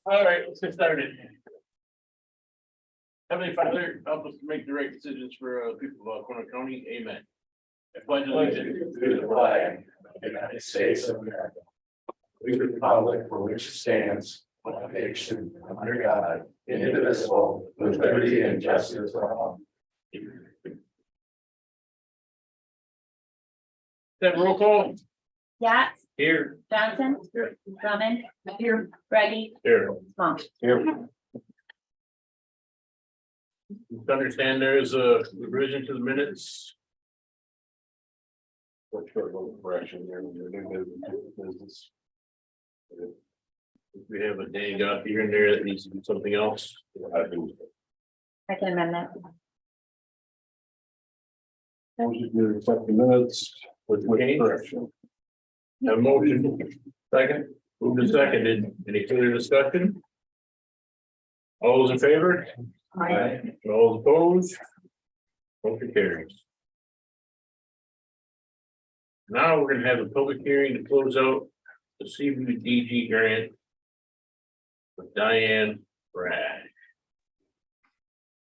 All right, let's get started. Heavenly Father, help us to make the right decisions for people of Corona County. Amen. I pledge allegiance To the flag of the United States of America. To the republic for which it stands, one nation, under God, indivisible, with liberty and justice for all. That roll call Yax, here. Johnson, Drummond, here, Reggie, Here. Monk. Here. Understand there is a revision to the minutes. What short little correction there when you're doing business. If we have a dang up here and there that needs to do something else. I can amend that. Motion to accept the minutes with correction. Have a motion, second, moved and seconded, any further discussion? All those in favor? Aye. All opposed? Motion carries. Now we're gonna have a public hearing to close out the CBDG grant with Diane Brad.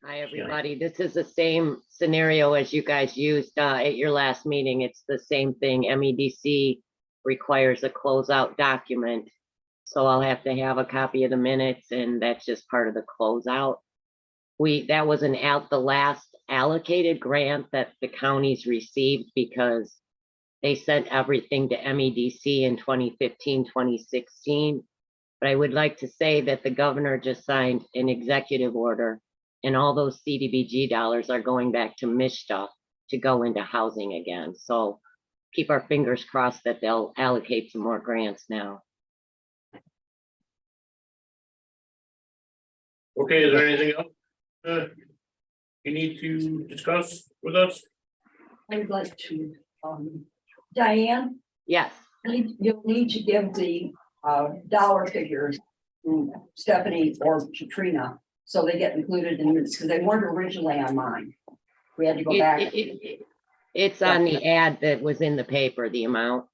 Hi, everybody. This is the same scenario as you guys used at your last meeting. It's the same thing. MEDC requires a closeout document. So I'll have to have a copy of the minutes, and that's just part of the closeout. That was the last allocated grant that the counties received because they sent everything to MEDC in 2015, 2016. But I would like to say that the governor just signed an executive order, and all those CDBG dollars are going back to MSHDA to go into housing again. So keep our fingers crossed that they'll allocate some more grants now. Okay, is there anything else you need to discuss with us? I would like to, Diane, Yes, you'll need to give the dollar figures to Stephanie or Katrina, so they get included in this, because they weren't originally on mine. We had to go back. it's on the ad that was in the paper, the amount.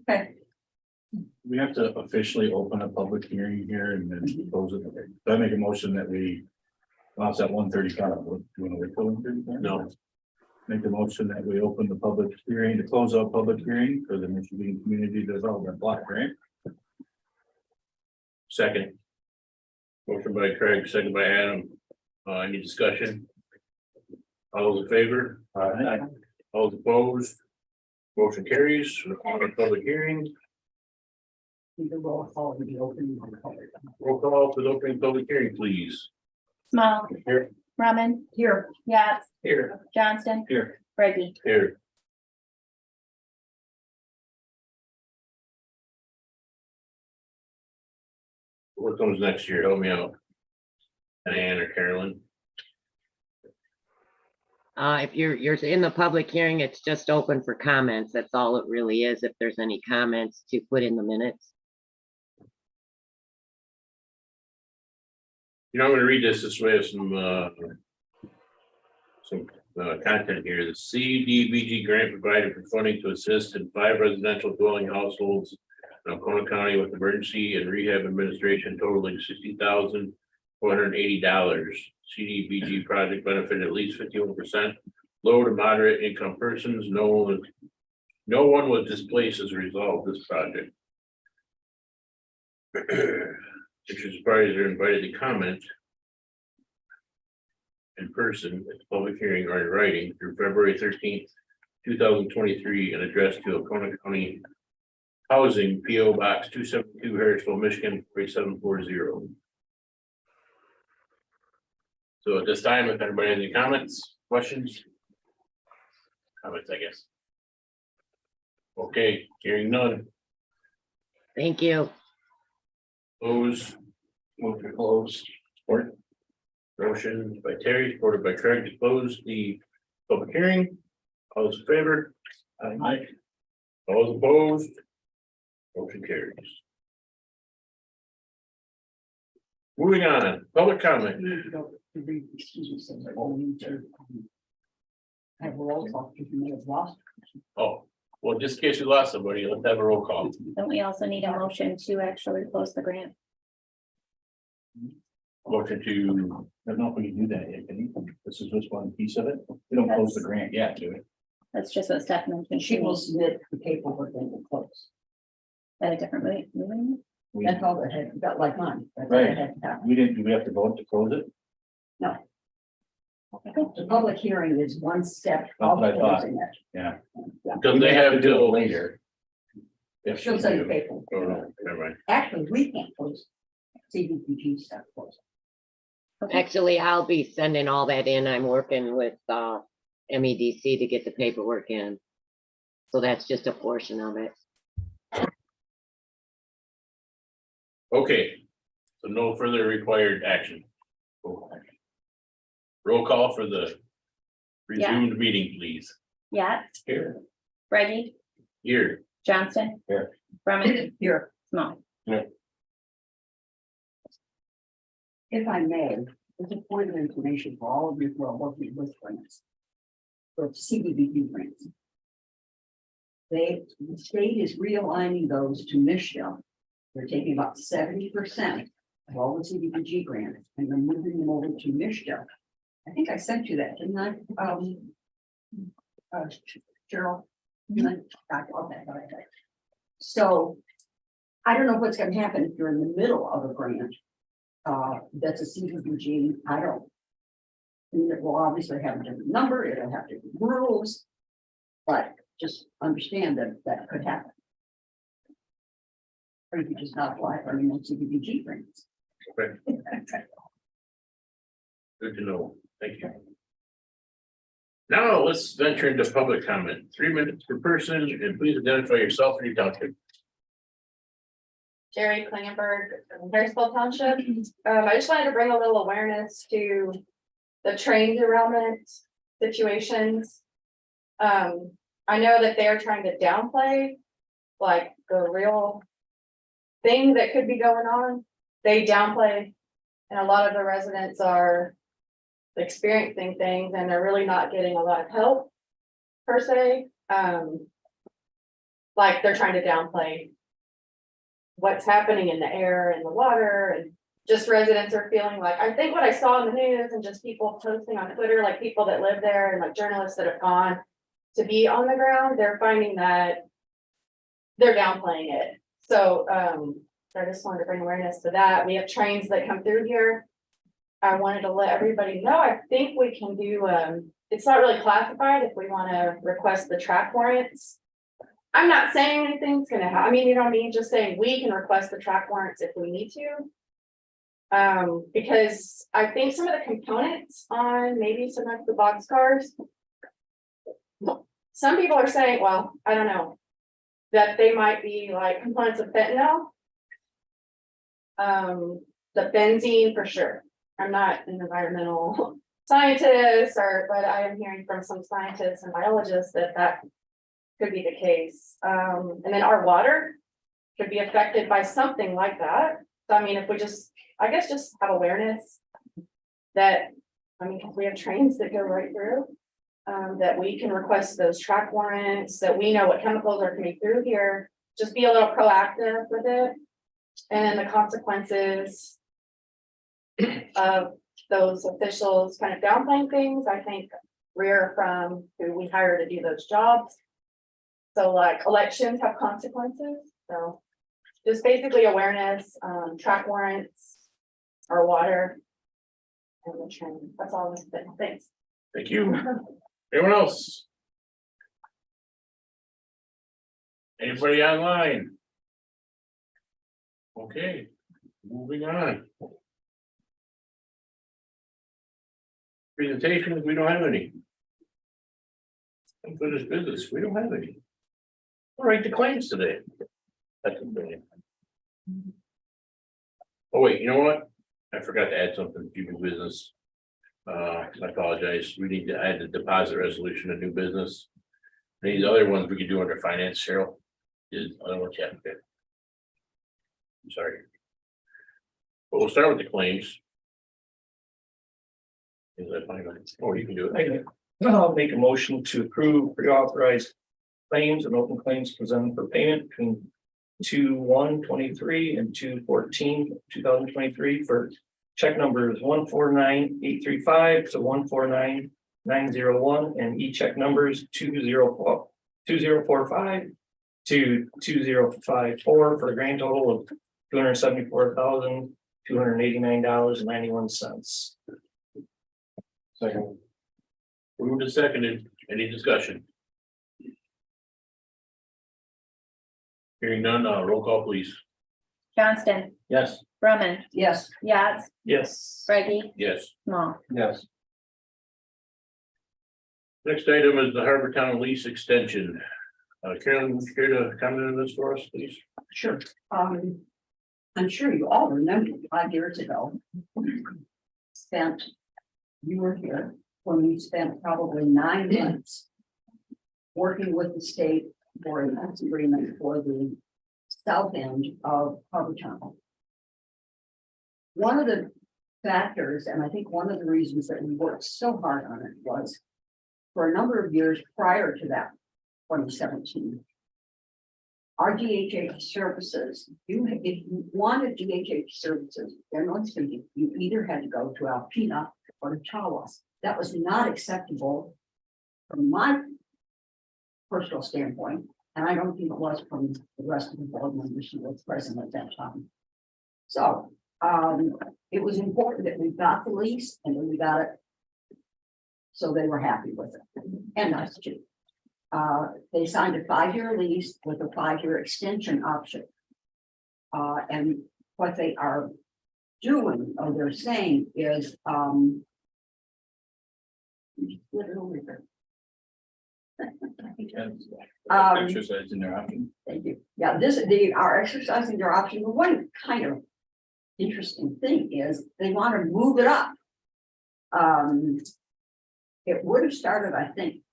Okay, We have to officially open a public hearing here and then close it. So I make a motion that we. Well, it's at 1:35. Do you want to wait till 1:35? No. Make the motion that we open the public hearing to close out public hearing for the Michigan Community Development Block Grant. Second. Motion by Craig, second by Adam. Any discussion? All those in favor? Aye. All those opposed? Motion carries. Public hearing. the roll call will be open. Roll call for the opening public hearing, please. Small, Here. Drummond, Here, Yax, Here. Johnston, Here. Reggie. Here. What comes next year? Help me out. Diane or Carolyn? If you're in the public hearing, it's just open for comments. That's all it really is. If there's any comments to put in the minutes. You know, I'm gonna read this way of some content here. The CDBG grant provided for funding to assist in 5 residential dwelling households in Oconto County with emergency and rehab administration totaling $60,480. CDBG project benefited at least 51% low to moderate income persons. No one was displaced as a result of this project. Interested parties are invited to comment in person at the public hearing or in writing through February 13th, 2023, and addressed to Oconto County Housing, P.O. Box 272, Harrisville, Michigan 4740. So at this time, if anybody has any comments, questions? Comments, I guess. Okay, hearing none. Thank you. Close. Move to close. Support. Motion by Terry, supported by Craig to close the public hearing. All those in favor? Aye. All those opposed? Motion carries. Moving on, public comment. I need to go to read the students and they're all need to have a roll call, because you may have lost. Oh, Well, just in case we lost somebody, let's have a roll call. Don't we also need a motion to actually close the grant? Motion to, I don't know if we can do that yet, can you? This is just one piece of it. We don't close the grant yet, do we? That's just what Steph mentioned. She will submit the paperwork and we'll close. At a different meeting. We, That's all that had, got like mine. That's all that Right. had to happen. we didn't, do we have to vote to close it? The public hearing is one step That's of what I thought. closing it. Yeah. because they have to do it till. later. If She'll we send the do. paperwork. Oh, no, never mind. Actually, we can't close. CDBG stuff close. Actually, I'll be sending all that in. I'm working with MEDC to get the paperwork in. So that's just a portion of it. Okay, so no further required action. Roll call for the resumed meeting, please. Yeah, Here. Reggie, Here. Johnston. Here. Brumman, Here, Small. if I may, there's a point of information for all of you who are working with grants. For CDBG grants. The state is realigning those to Michigan. They're taking about 70% of all the CDBG grants and they're moving them over to Michigan. I think I sent you that, didn't I? Cheryl. Okay. So I don't know what's gonna happen if you're in the middle of a grant. That's a CDBG, I don't. And it will obviously have a different number, it'll have different rules. But just understand that that could happen. Or you could just not apply for any more CDBG grants. Okay. Good to know. Thank you. Now let's venture into public comment. 3 minutes per person, and please identify yourself and your township. Jerry Klingenberg, Harrisville Township. I just wanted to bring a little awareness to the train derailment situations. I know that they are trying to downplay like the real thing that could be going on. They downplay, and a lot of the residents are experiencing things and they're really not getting a lot of help per se. Like they're trying to downplay what's happening in the air and the water, and just residents are feeling like, I think what I saw in the news and just people posting on Twitter, like people that live there and like journalists that have gone to be on the ground, they're finding that they're downplaying it. So I just wanted to bring awareness to that. We have trains that come through here. I wanted to let everybody know, I think we can do, it's not really classified if we want to request the track warrants. I'm not saying anything's gonna happen. I mean, you know what I mean? Just saying we can request the track warrants if we need to. Because I think some of the components on maybe some of the box cars. Some people are saying, well, I don't know, that they might be like components of fentanyl. The benzene for sure. I'm not an environmental scientist but I am hearing from some scientists and biologists that could be the case. And then our water could be affected by something like that. So I mean, if we just, I guess, just have awareness that, I mean, because we have trains that go right through, that we can request those track warrants, that we know what chemicals are coming through here, just be a little proactive with it. And then the consequences of those officials kind of downplaying things, I think rear from who we hire to do those jobs. So like elections have consequences, so just basically awareness, track warrants, our water. And the train, that's all this thing, thanks. Thank you. Anyone else? Anybody online? Okay, moving on. Presentations, we don't have any. Unfinished business, we don't have any. All right, the claims today. That's okay. Oh, wait, you know what? I forgot to add something to your business. I apologize. We need to add the deposit resolution to new business. These other ones we could do under finance, Cheryl. Is other ones, yeah, okay. I'm sorry. But we'll start with the claims. Is that fine? Oh, you can do it. I'll make a motion to approve, reauthorize claims and open claims presented for payment between 2/1/23 and 2/14/2023 for check numbers 149,835 to 149,901 and e-check numbers 2045 to 2054 for a grand total of $274,289.91. Second. Moved and seconded, any discussion? Hearing none, roll call please. Johnston, Yes. Brumman, Yes, Yads, Yes. Reggie, Yes. Small. Yes. Next item is the Harbor Town lease extension. Carolyn, would you care to comment on this for us, please? sure. I'm sure you all remember 5 years ago. Spent, you were here when we spent probably 9 months. Working with the state for a lease agreement for the south end of Harbor Town. One of the factors, and I think one of the reasons that we worked so hard on it was. For a number of years prior to that, 2017. Our DHH services, if you wanted DHH services, generally speaking, you either had to go to Alpena or to Tawas. That was not acceptable from my personal standpoint, and I don't think it was from the rest of the board members who was present at that time. So, it was important that we got the lease and then we got it. So they were happy with it, and us too. They signed a 5-year lease with a 5-year extension option. And what they are doing, or they're saying is, Exercise in their option. thank you. Yeah, they are exercising their option. The one kind of interesting thing is they want to move it up. It would have started, I think,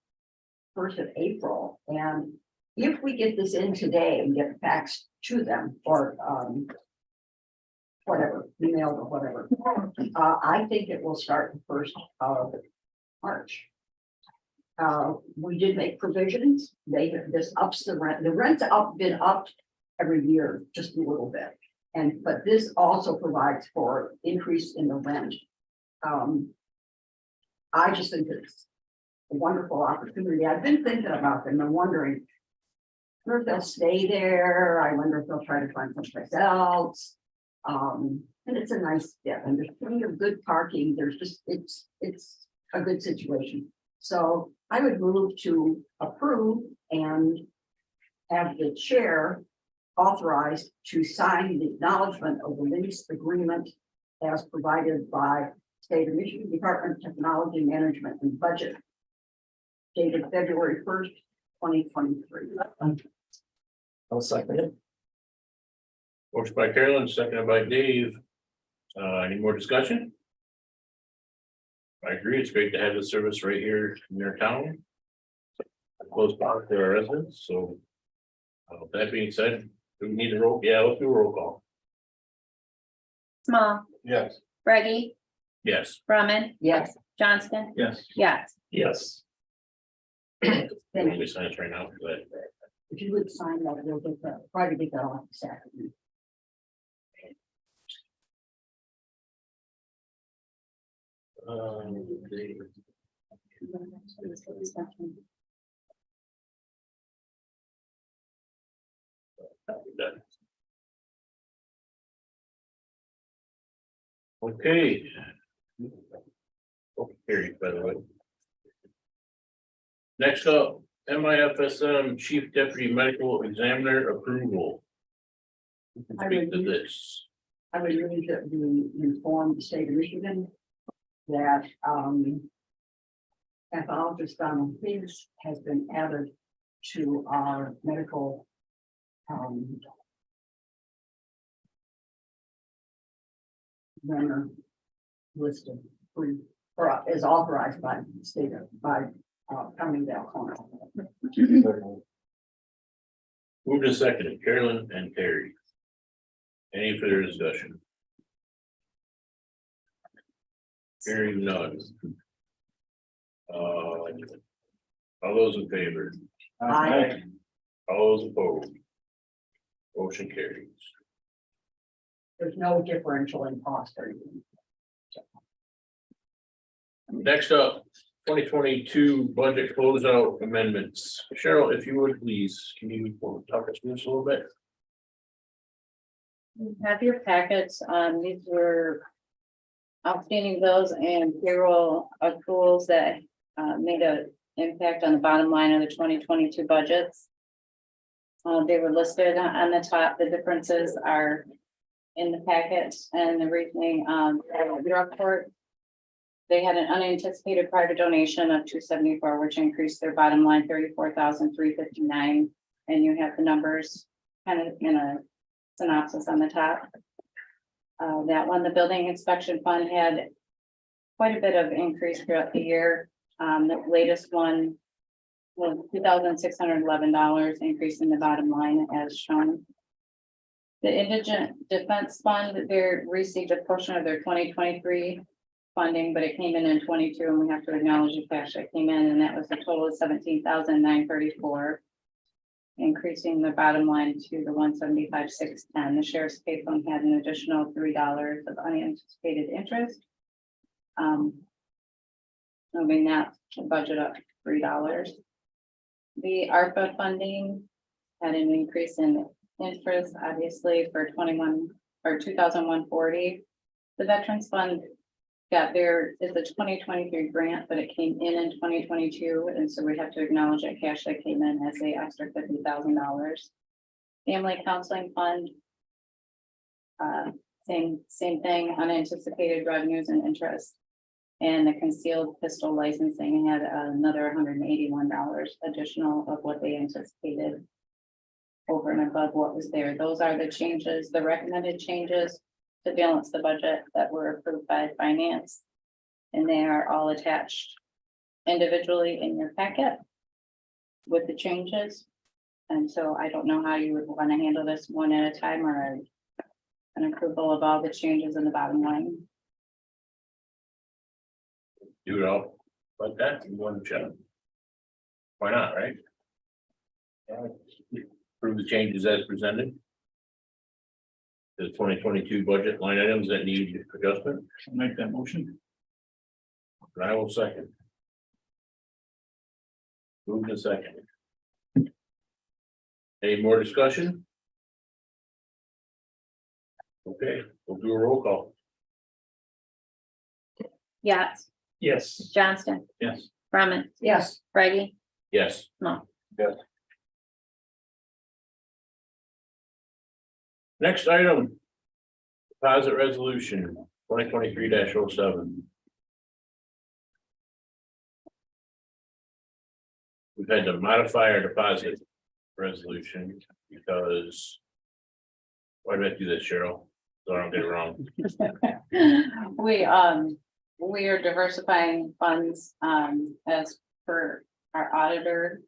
1st of April, and if we get this in today and get faxed to them or whatever, emailed or whatever, I think it will start the 1st of March. We did make provisions. This ups the rent. The rent's been upped every year, just a little bit. But this also provides for increase in the rent. I just think it's a wonderful opportunity. I've been thinking about them and wondering. I wonder if they'll stay there. I wonder if they'll try to find someplace else. And it's a nice, yeah, and there's plenty of good parking. There's just, it's a good situation. So I would move to approve and have the chair authorized to sign the acknowledgement of the lease agreement as provided by State of Michigan Department of Technology Management and Budget, dated February 1st, 2023. I'll second it. Motion by Carolyn, seconded by Dave. Any more discussion? I agree, it's great to have this service right here in our town. Close by to our residents, so. That being said, do we need a roll? Yeah, let's do a roll call. Small, Yes. Reggie, Yes. Brumman, Yes, Johnston, Yes. Yads. Yes. thank you. We sign it right now, but If you would sign that, we'll get that, try to get that off this afternoon. okay. Carried, by the way. Next up, MIFSM Chief Deputy Medical Examiner approval. Speak to this. I would really that we inform the state of Michigan that pathologist Donald Higgs has been added to our medical examiner listed or is authorized by the state of County of Alcona. Moved to second, Carolyn and Terry. Any further discussion? Hearing none. All those in favor? Aye. All those opposed. Motion carries. There's no differential in cost or anything. Next up, 2022 budget closeout amendments. Cheryl, if you would please, can you talk us through this a little bit? You have your packets, these were outstanding bills and payroll accruals that made an impact on the bottom line of the 2022 budgets. They were listed on the top, the differences are in the packets and the reasoning, Yorkport. They had an unanticipated private donation of $274, which increased their bottom line $34,359, and you have the numbers kind of in a synopsis on the top. That one, the building inspection fund had quite a bit of increase throughout the year. The latest one was $2,611 increase in the bottom line as shown. The Indigent Defense Fund, they received a portion of their 2023 funding, but it came in 22, and we have to acknowledge the cash that came in, and that was a total of $17,934. Increasing the bottom line to the $175,610. The sheriff's pay fund had an additional $3 of unanticipated interest. Moving that budget up $3. The ARPA funding had an increase in interest, obviously, for 2,140. The Veterans Fund got there is a 2023 grant, but it came in 2022, and so we have to acknowledge that cash that came in as a extra $50,000. Family Counseling Fund, same thing, unanticipated revenues and interest. And the concealed pistol licensing had another $181 additional of what they anticipated over and above what was there. Those are the changes, the recommended changes to balance the budget that were approved by finance. And they are all attached individually in your packet with the changes. And so I don't know how you would want to handle this one at a time or an approval of all the changes in the bottom line. Do it all like that in one shot. Why not, right? Approve the changes as presented. The 2022 budget line items that need adjustment. I'll make that motion. And I will second. Move to second. Any more discussion? Okay, we'll do a roll call. Yax, Yes. Johnston, Yes. Brumman, Yes, Brady, Yes. No. Yes. Next item. Deposit resolution 2023-07. We've had to modify our deposit resolution because. Why did I do this, Cheryl? So I don't get it wrong. We are diversifying funds, as per our auditor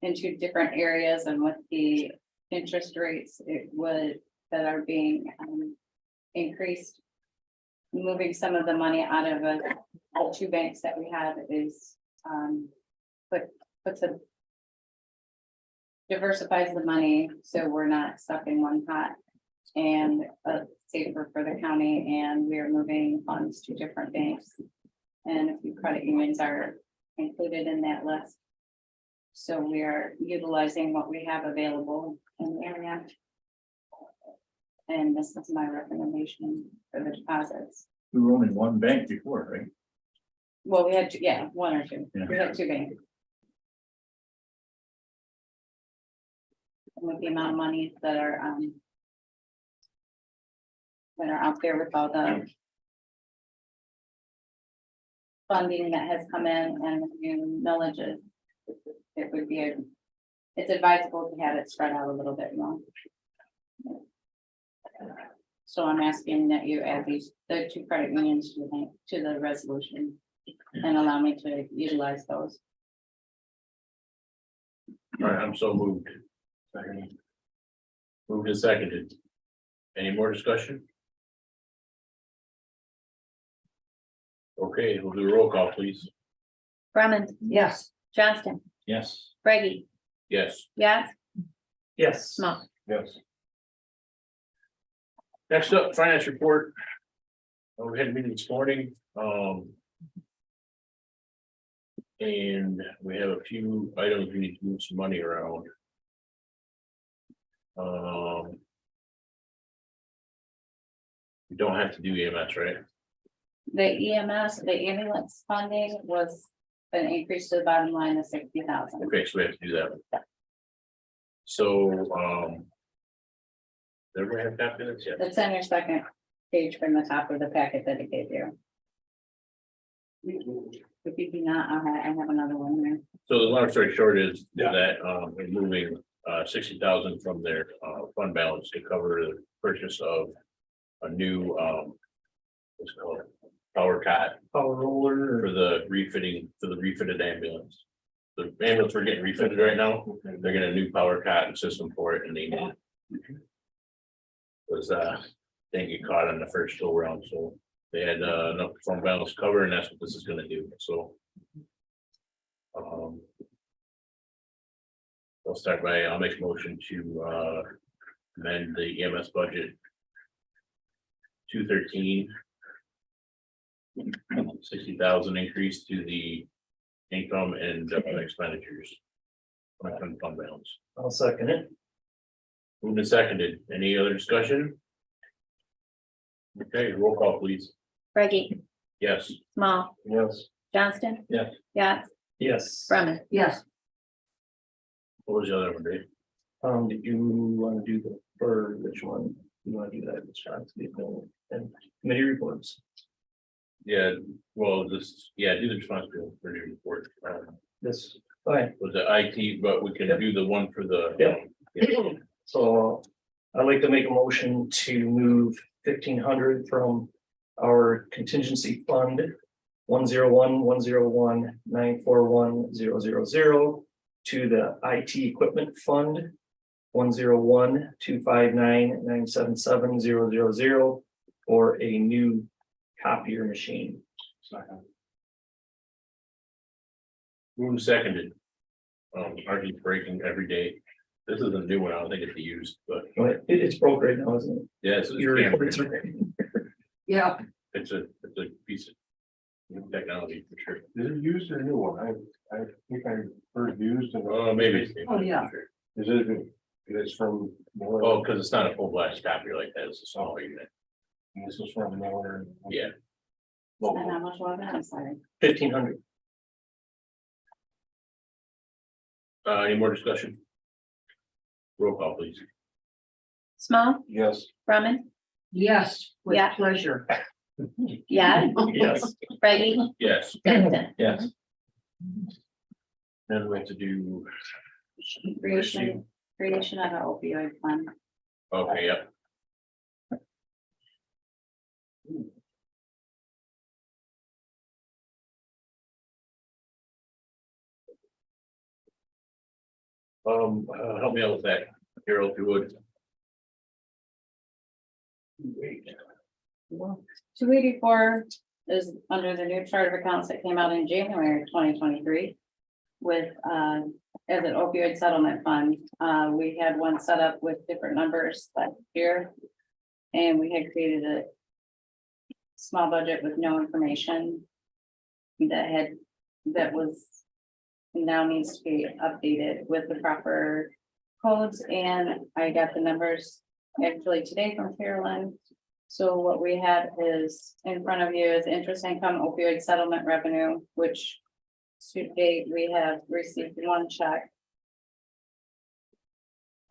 into different areas, and with the interest rates, that are being, increased. Moving some of the money out of the two banks that we have is, diversifies the money, so we're not stuck in one pot. And safer for the county, and we are moving funds to different banks. And a few credit unions are included in that list. So we are utilizing what we have available in the area. And this is my recommendation for the deposits. We were only one bank before, right? Well, we had, one or two. Yeah. We had two banks. And with the amount of money that are out there with all the funding that has come in and the new millages, it would be it's advisable to have it spread out a little bit more. So I'm asking that you add the two credit unions to the resolution and allow me to utilize those. All right, I'm so moved. Moved and seconded. Any more discussion? Okay, we'll do a roll call, please. Brumman, yes, Johnston, Yes. Brady, Yes. Yax, Yes. Small. Yes. Next up, finance report. We had a meeting this morning, and we have a few items we need to move some money around. We don't have to do EMS, right? The EMS, the ambulance funding was an increase to the bottom line of 60,000. Okay, so we have to do that. So, do we have that minutes yet? It's on your second page from the top of the packet that it gave you. If you do not, I have another one there. So the long story short is Yeah. that, we're moving, 60,000 from their, fund balance to cover the purchase of a new, what's it called, power cot Power roller. for the refitting, for the refitted ambulance. The ambulance we're getting refitted right now, they're getting a new power cot and system for it, and they need. Was, didn't get caught on the first go round, so they had, enough fund balance cover, and that's what this is gonna do, so. I'll start by, I'll make a motion to, amend the EMS budget. 213. 60,000 increase to the income and expenditures. Fund balance. I'll second it. Moved and seconded. Any other discussion? Okay, roll call, please. Reggie, Yes. Small, Yes. Johnston. Yes. Yax, Yes. Brumman. Yes, What was the other one, Dave? Did you want to do the, for which one? You want to do that response and committee reports? Yeah, well, this, yeah, do the responsibility for the report. This, fine. Was the IT, but we can do the one for the. Yeah. So I'd like to make a motion to move 1,500 from our contingency fund 101-101-941-000 to the IT equipment fund 101-259-977-000 for a new copier machine. Moved and seconded. Archie's breaking every day. This is a new one. I don't think it's used, but It's broke right now, isn't it? yeah, it's Your reports are. yeah, it's a piece of new technology for sure. Is it used or new one? I think I heard used and. Maybe. Oh, yeah. Is it's from more? Oh, because it's not a full blast copier like that. It's a smaller unit. This is from more. Yeah. And how much was that? I'm sorry. 1,500. Any more discussion? Roll call, please. Small, Yes. Brumman, yes, with Yeah. pleasure. Yax, Yes. Reggie, Yes, Johnston. Yes. then we have to do, Creation of an opioid fund. okay, yep. Help me out with that, Carol, if you would. 284 is under the new chart of accounts that came out in January 2023. With as an opioid settlement fund, we had one set up with different numbers last year. And we had created a small budget with no information. That was now needs to be updated with the proper codes, and I got the numbers actually today from Carolyn. So what we have is in front of you is interest income opioid settlement revenue, which to date, we have received one check.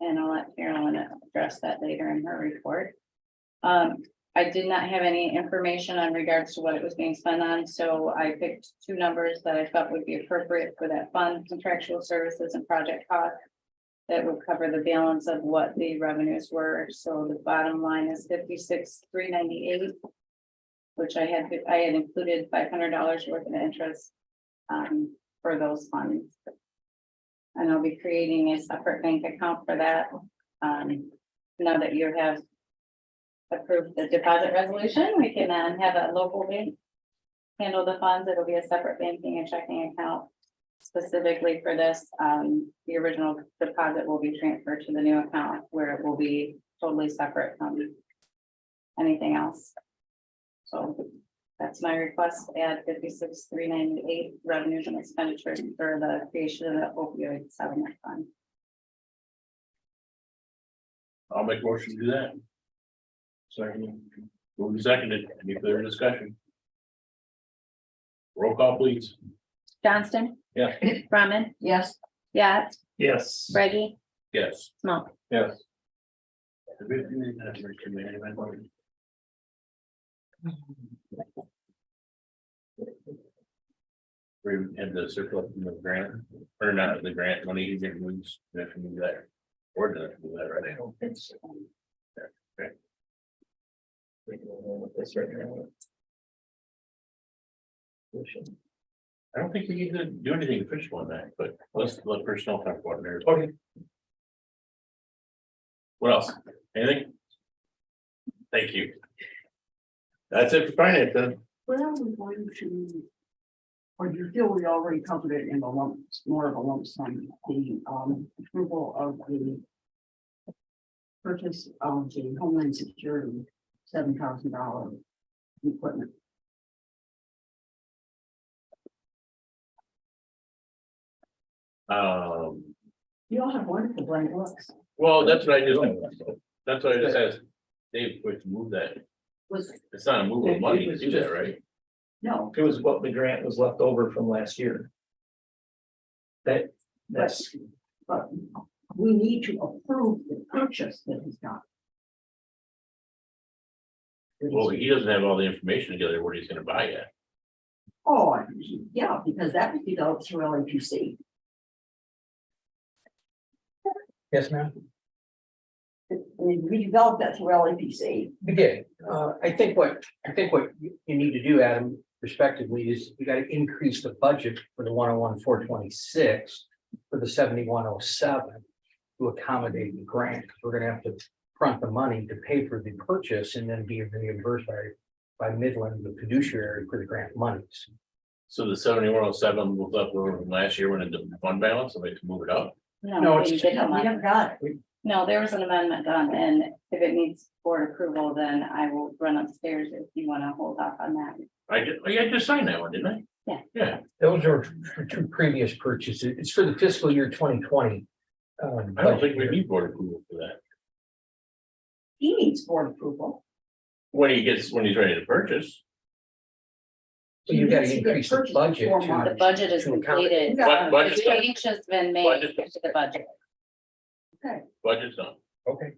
And I'll let Carolyn address that later in her report. I did not have any information on regards to what it was being spent on, so I picked two numbers that I thought would be appropriate for that fund: contractual services and project costs. That would cover the balance of what the revenues were. So the bottom line is 56,398. Which I had included $500 worth of interest for those funds. And I'll be creating a separate bank account for that. Now that you have approved the deposit resolution, we can have a local bank handle the funds. It'll be a separate banking and checking account. specifically for this, the original deposit will be transferred to the new account where it will be totally separate from anything else. So that's my request, add 56,398 revenues and expenditures for the creation of the opioid settlement fund. I'll make a motion to do that. Second. Move to seconded. Any further discussion? Roll call, please. Johnston. Yeah. Brumman, Yes, Yax, Yes. Reggie, Yes. Small. Yes. We had the surplus from the grant, or not the grant money, you didn't lose, that can do that. Or did it do that, right? I don't think so. Okay. With this right now. I don't think we need to do anything official on that, but let's let personnel talk about it there. Okay. What else? Anything? Thank you. That's it for finance then. where are we going to? Or do you feel we already covered it in the lump, more of a lump sum, the approval of the purchase of the Homeland Security $7,000 equipment? You all have wonderful blank looks. Well, that's what I just, that's what I just asked Dave, quick to move that. Was, It's not a move of money to do that, right? no, It was what the grant was left over from last year. That's, but we need to approve the purchase that he's got. Well, he doesn't have all the information together, what he's gonna buy yet. Oh, yeah, because that would be developed through LAPC. Yes, ma'am. We developed that through LAPC. We did. I think what you need to do, Adam, respectively, is you gotta increase the budget for the 101,426 for the 7107 to accommodate the grant. We're gonna have to front the money to pay for the purchase and then be reimbursed by Midland, the fiduciary for the grant monies. So the 7107 was up over from last year when it did fund balance, so they can move it up. No, we it's- did No, we not. never got it. No, there was an amendment done, and if it needs board approval, then I will run upstairs if you want to hold off on that. I did, oh, yeah, I just signed that one, didn't I? Yeah. Yeah, Those are for two previous purchases. It's for the fiscal year 2020. I don't think we need board approval for that. He needs board approval. When he's ready to purchase. So you gotta He needs to get increase the purchase budget before to- The March. budget is To accommodate. completed. But The budget's done, change has been made Budget's- to the budget. budget's done. Okay.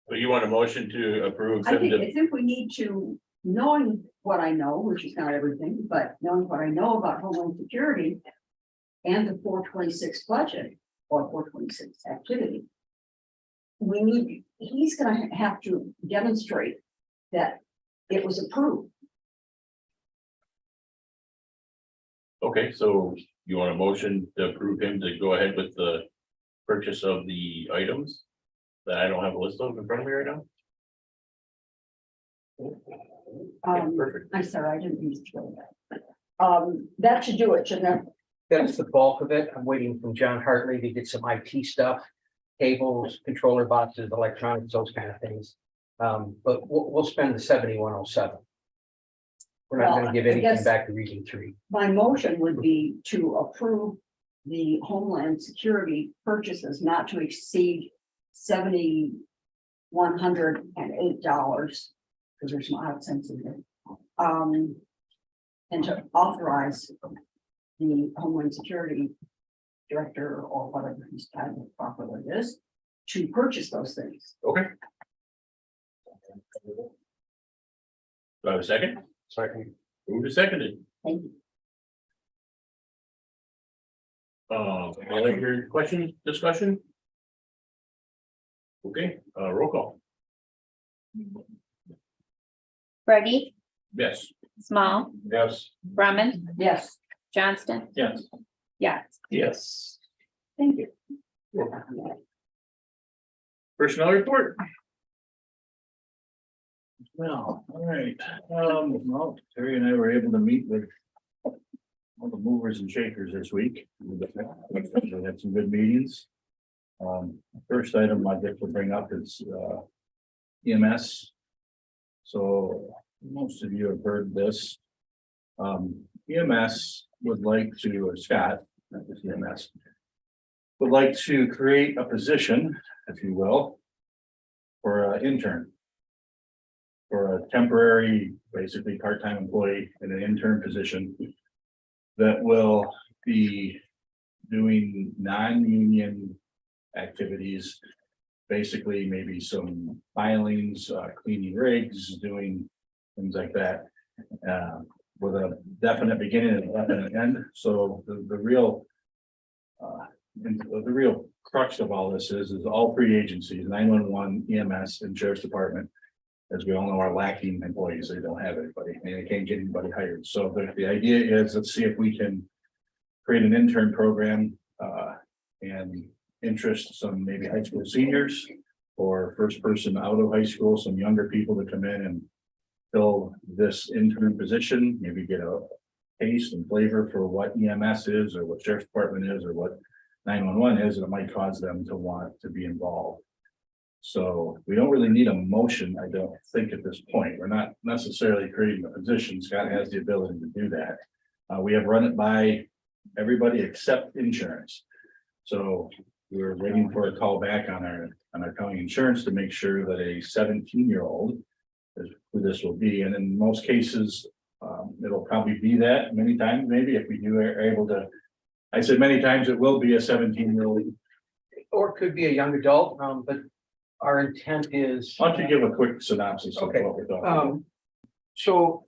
So you want a motion to approve? I think we need to, knowing what I know, which is not everything, but knowing what I know about Homeland Security and the 426 budget or 426 activity. He's gonna have to demonstrate that it was approved. Okay, so you want a motion to approve him to go ahead with the purchase of the items? That I don't have a list of in front of me right now? Okay, perfect. I'm sorry, I didn't use to throw that. That should do it, shouldn't it? That's the bulk of it. I'm waiting from John Hartley to get some IT stuff, cables, controller boxes, electronics, those kind of things. But we'll spend the 7107. We're not Well, gonna give I anything guess- back to Region 3. My motion would be to approve the Homeland Security purchases not to exceed $7,108. Because there's some odd cents in there. And to authorize the Homeland Security Director or whatever his title properly is, to purchase those things. Okay. Do I have a second? Second. Move to seconded. Thank you. Any other questions, discussion? Okay, roll call. Reggie, Yes. Small, Yes. Brumman, Yes, Johnston, Yes. Yax. yes. thank you. Personnel report. Well, all right, well, Terry and I were able to meet with all the movers and shakers this week. We had some good meetings. First item I'd like to bring up is EMS. So most of you have heard this. EMS would like to, or Scott, not just EMS, would like to create a position, if you will, for an intern. For a temporary, basically part-time employee in an intern position that will be doing non-union activities. Basically, maybe some filings, cleaning rigs, doing things like that. With a definite beginning and a definite end. So the real crux of all this is all three agencies, 911, EMS, and Sheriff's Department. As we all know, are lacking employees. They don't have anybody, and they can't get anybody hired. So the idea is, let's see if we can create an intern program and interest some maybe high school seniors or first person out of high school, some younger people to come in and fill this intern position, maybe get a taste and flavor for what EMS is or what Sheriff's Department is or what 911 is, and it might cause them to want to be involved. So we don't really need a motion, I don't think, at this point. We're not necessarily creating a position. Scott has the ability to do that. We have run it by everybody except insurance. So we're waiting for a call back on our county insurance to make sure that a 17-year-old is who this will be. And in most cases, it'll probably be that many times, maybe if we are able to. I said many times it will be a 17-year-old. Or it could be a young adult, but our intent is. Why don't you give a quick synopsis of Okay, what we're talking about? So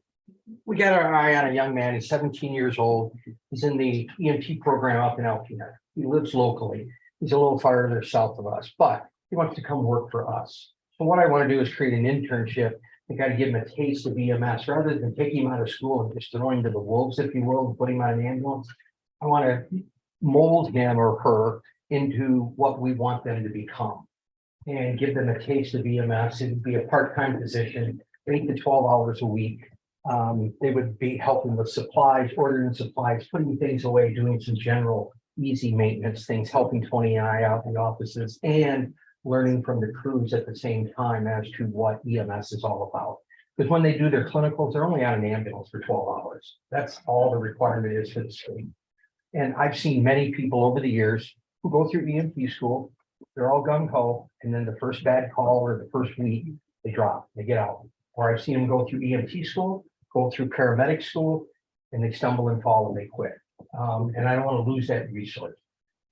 we got our eye on a young man. He's 17 years old. He's in the EMT program up in Alpena. He lives locally. He's a little farther south of us, but he wants to come work for us. So what I want to do is create an internship to kind of give him a taste of EMS rather than taking him out of school and just throwing him to the wolves, if you will, and putting him on an ambulance. I want to mold him or her into what we want them to become and give them a taste of EMS. It would be a part-time position, 8 to 12 hours a week. They would be helping with supplies, ordering supplies, putting things away, doing some general easy maintenance things, helping Tony and I out in the offices, and learning from the crews at the same time as to what EMS is all about. Because when they do their clinicals, they're only on an ambulance for 12 hours. That's all the requirement is for the state. And I've seen many people over the years who go through EMT school, they're all gung ho, and then the first bad call or the first week, they drop, they get out. Or I've seen them go through EMT school, go through paramedic school, and they stumble and fall and they quit. And I don't want to lose that resource.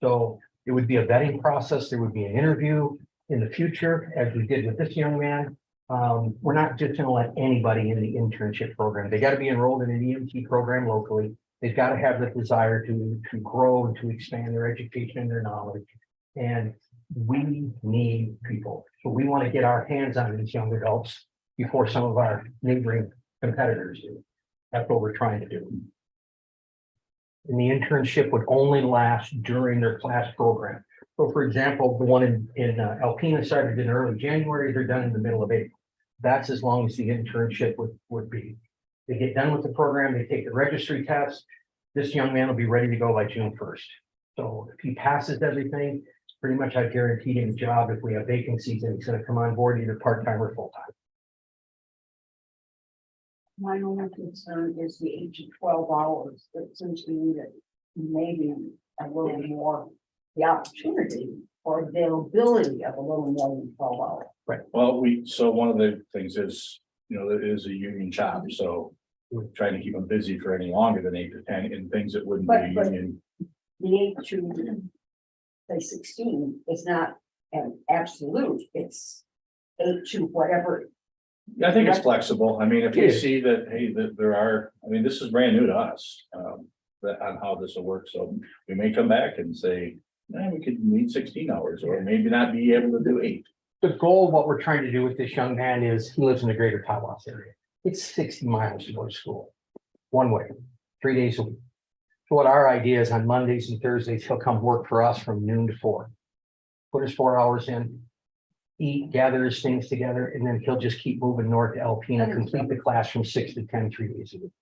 So it would be a vetting process. There would be an interview in the future, as we did with this young man. We're not just going to let anybody in the internship program. They got to be enrolled in an EMT program locally. They've got to have the desire to grow and to expand their education and their knowledge. And we need people. So we want to get our hands on these young adults before some of our neighboring competitors do. That's what we're trying to do. And the internship would only last during their class program. So for example, the one in Alpena started in early January, they're done in the middle of April. That's as long as the internship would be. They get done with the program, they take the registry test. This young man will be ready to go by June 1st. So if he passes everything, pretty much I've guaranteed him a job. If we have vacancies, and he's going to come on board either part-time or full-time. My only concern is the 8 to 12 hours, that seems to me that maybe a little more, the opportunity or availability of a little more than 12 hours. Well, so one of the things is, it is a union job, so we're trying to keep them busy for any longer than 8 to 10 and things that wouldn't be But- union. The 8 to say 16 is not an absolute, it's 8 to whatever. I think it's flexible. I mean, if we It is. see that, hey, that there are, this is brand new to us, that on how this will work. So we may come back and say, we could need 16 hours or maybe not be able to do 8. The goal, what we're trying to do with this young man is he lives in the greater Tawas area. It's 60 miles to go to school, one way, 3 days a week. So what our idea is on Mondays and Thursdays, he'll come work for us from noon to 4. Put his 4 hours in, eat, gather his things together, and then he'll just keep moving north to Alpena, complete the class from 6 to 10, 3 days a week.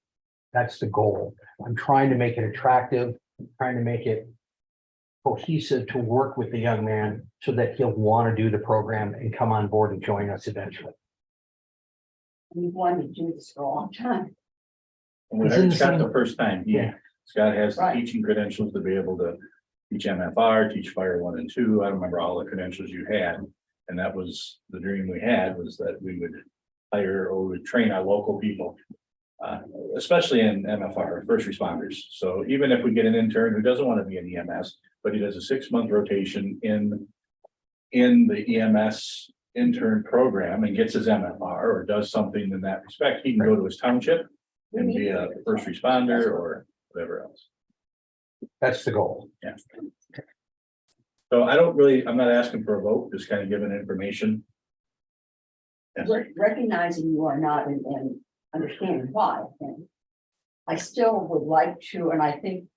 That's the goal. I'm trying to make it attractive, trying to make it cohesive to work with the young man so that he'll want to do the program and come on board and join us eventually. We've wanted to do this for a long time. And we It's in heard the Scott the same- first time, Yeah. Scott has the Right. teaching credentials to be able to teach MFR, teach Fire 1 and 2. I remember all the credentials you had. And that was the dream we had, was that we would hire or would train our local people. Especially in MFR, first responders. So even if we get an intern who doesn't want to be an EMS, but he does a 6-month rotation in the EMS intern program and gets his MFR or does something in that respect, he can go to his township and be a first responder or whatever else. That's the goal. So I'm not asking for a vote, just kind of giving information. Yes. Recognizing you are not and understanding why. And I still would like to, and I think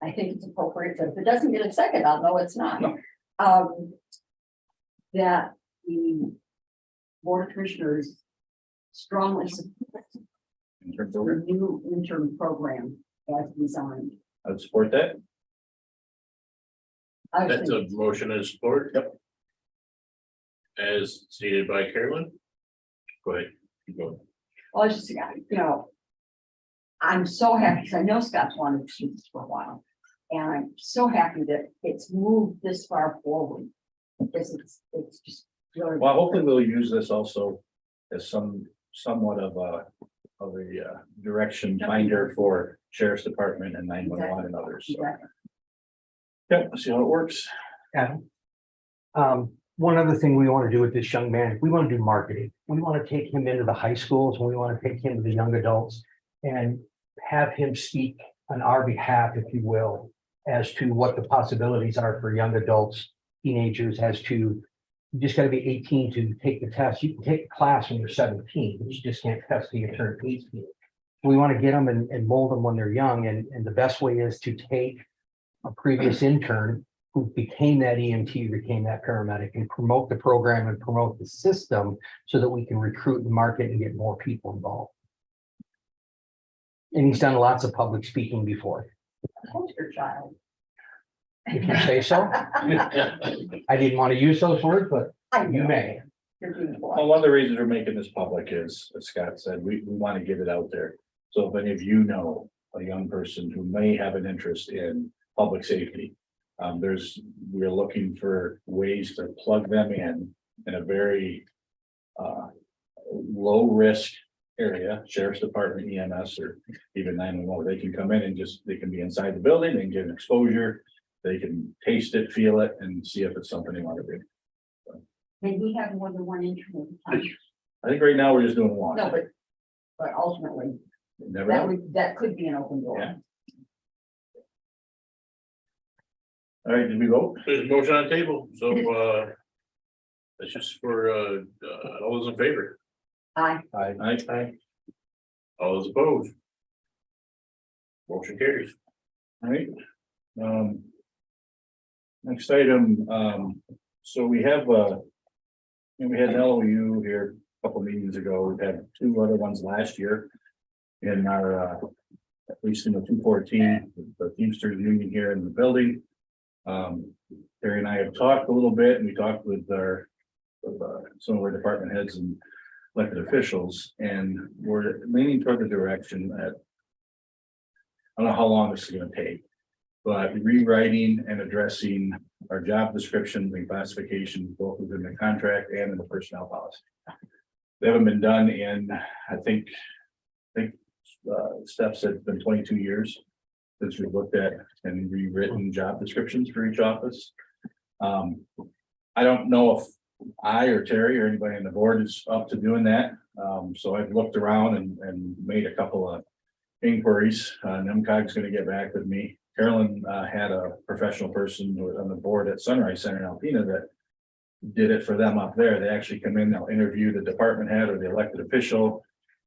it's appropriate, that if it doesn't get a second, I'll know it's not. No. That the Board of Commissioners strongly support In terms the of, new intern program as designed. I would support that. I That's a think, motion and support. Yep. As stated by Carolyn. Go ahead. Keep going. well, I was just, I'm so happy, because I know Scott's wanted to do this for a while. And I'm so happy that it's moved this far forward. Because it's just really. Well, hopefully we'll use this also as somewhat of a direction finder for Sheriff's Department and 911 and others. So, Exactly. yeah, we'll see how it works. Adam. One other thing we want to do with this young man, we want to do marketing. We want to take him into the high schools, and we want to take him to the young adults and have him speak on our behalf, if you will, as to what the possibilities are for young adults, teenagers, as to, you just got to be 18 to take the test. You can take a class when you're 17, but you just can't test till you turn 18. We want to get them and mold them when they're young, and the best way is to take a previous intern who became that EMT, became that paramedic, and promote the program and promote the system so that we can recruit and market and get more people involved. And he's done lots of public speaking before, Poster child. if you say so. I didn't want to use those words, but I you know. may. You're doing Well, well. one of the reasons we're making this public is, as Scott said, we want to get it out there. So if any of you know a young person who may have an interest in public safety, we're looking for ways to plug them in a very low risk area, Sheriff's Department, EMS, or even 911. They can come in and they can be inside the building and get an exposure. They can taste it, feel it, and see if it's something they want to do. Can we have more than one intern at a time? I think right now we're just doing one. No, but ultimately, Never know. that could be an open door. Yeah. All right, did we vote? There's a motion on the table, so that's just for all those in favor, I, Aye. all those opposed. Motion carries. All right. Next item, so we have we had an LOU here a couple meetings ago. We've had 2 other ones last year. In our at least in the 214, the Teamsters Union here in the building. Terry and I have talked a little bit, and we talked with some of our department heads and elected officials, and we're leaning toward the direction that I don't know how long this is going to take, but rewriting and addressing our job descriptions and classifications, both within the contract and in the personnel policy. They haven't been done in, I think Steph said it's been 22 years since we looked at and rewritten job descriptions for each office. I don't know if I or Terry or anybody on the board is up to doing that. So I've looked around and made a couple of inquiries. NEMCOG's going to get back with me. Carolyn had a professional person who was on the board at Sunrise Center in Alpena that did it for them up there. They actually come in, they'll interview the department head or the elected official,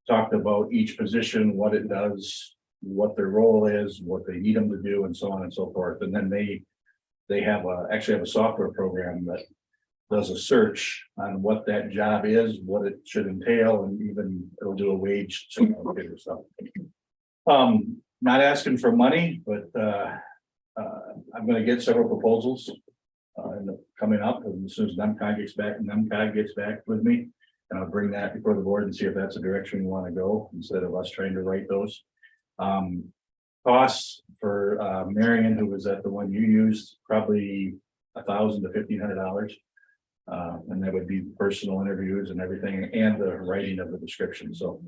talked about each position, what it does, what their role is, what they need them to do, and so on and so forth. And then they actually have a software program that does a search on what that job is, what it should entail, and even it'll do a wage. Or stuff. Not asking for money, but I'm gonna get several proposals coming up, and as soon as NEMCOG gets back with me, and I'll bring that before the board and see if that's a direction we want to go, instead of us trying to write those. Costs for Marion, who was at the one you used, probably $1,000 to $1,500. And that would be personal interviews and everything, and the writing of the description, so.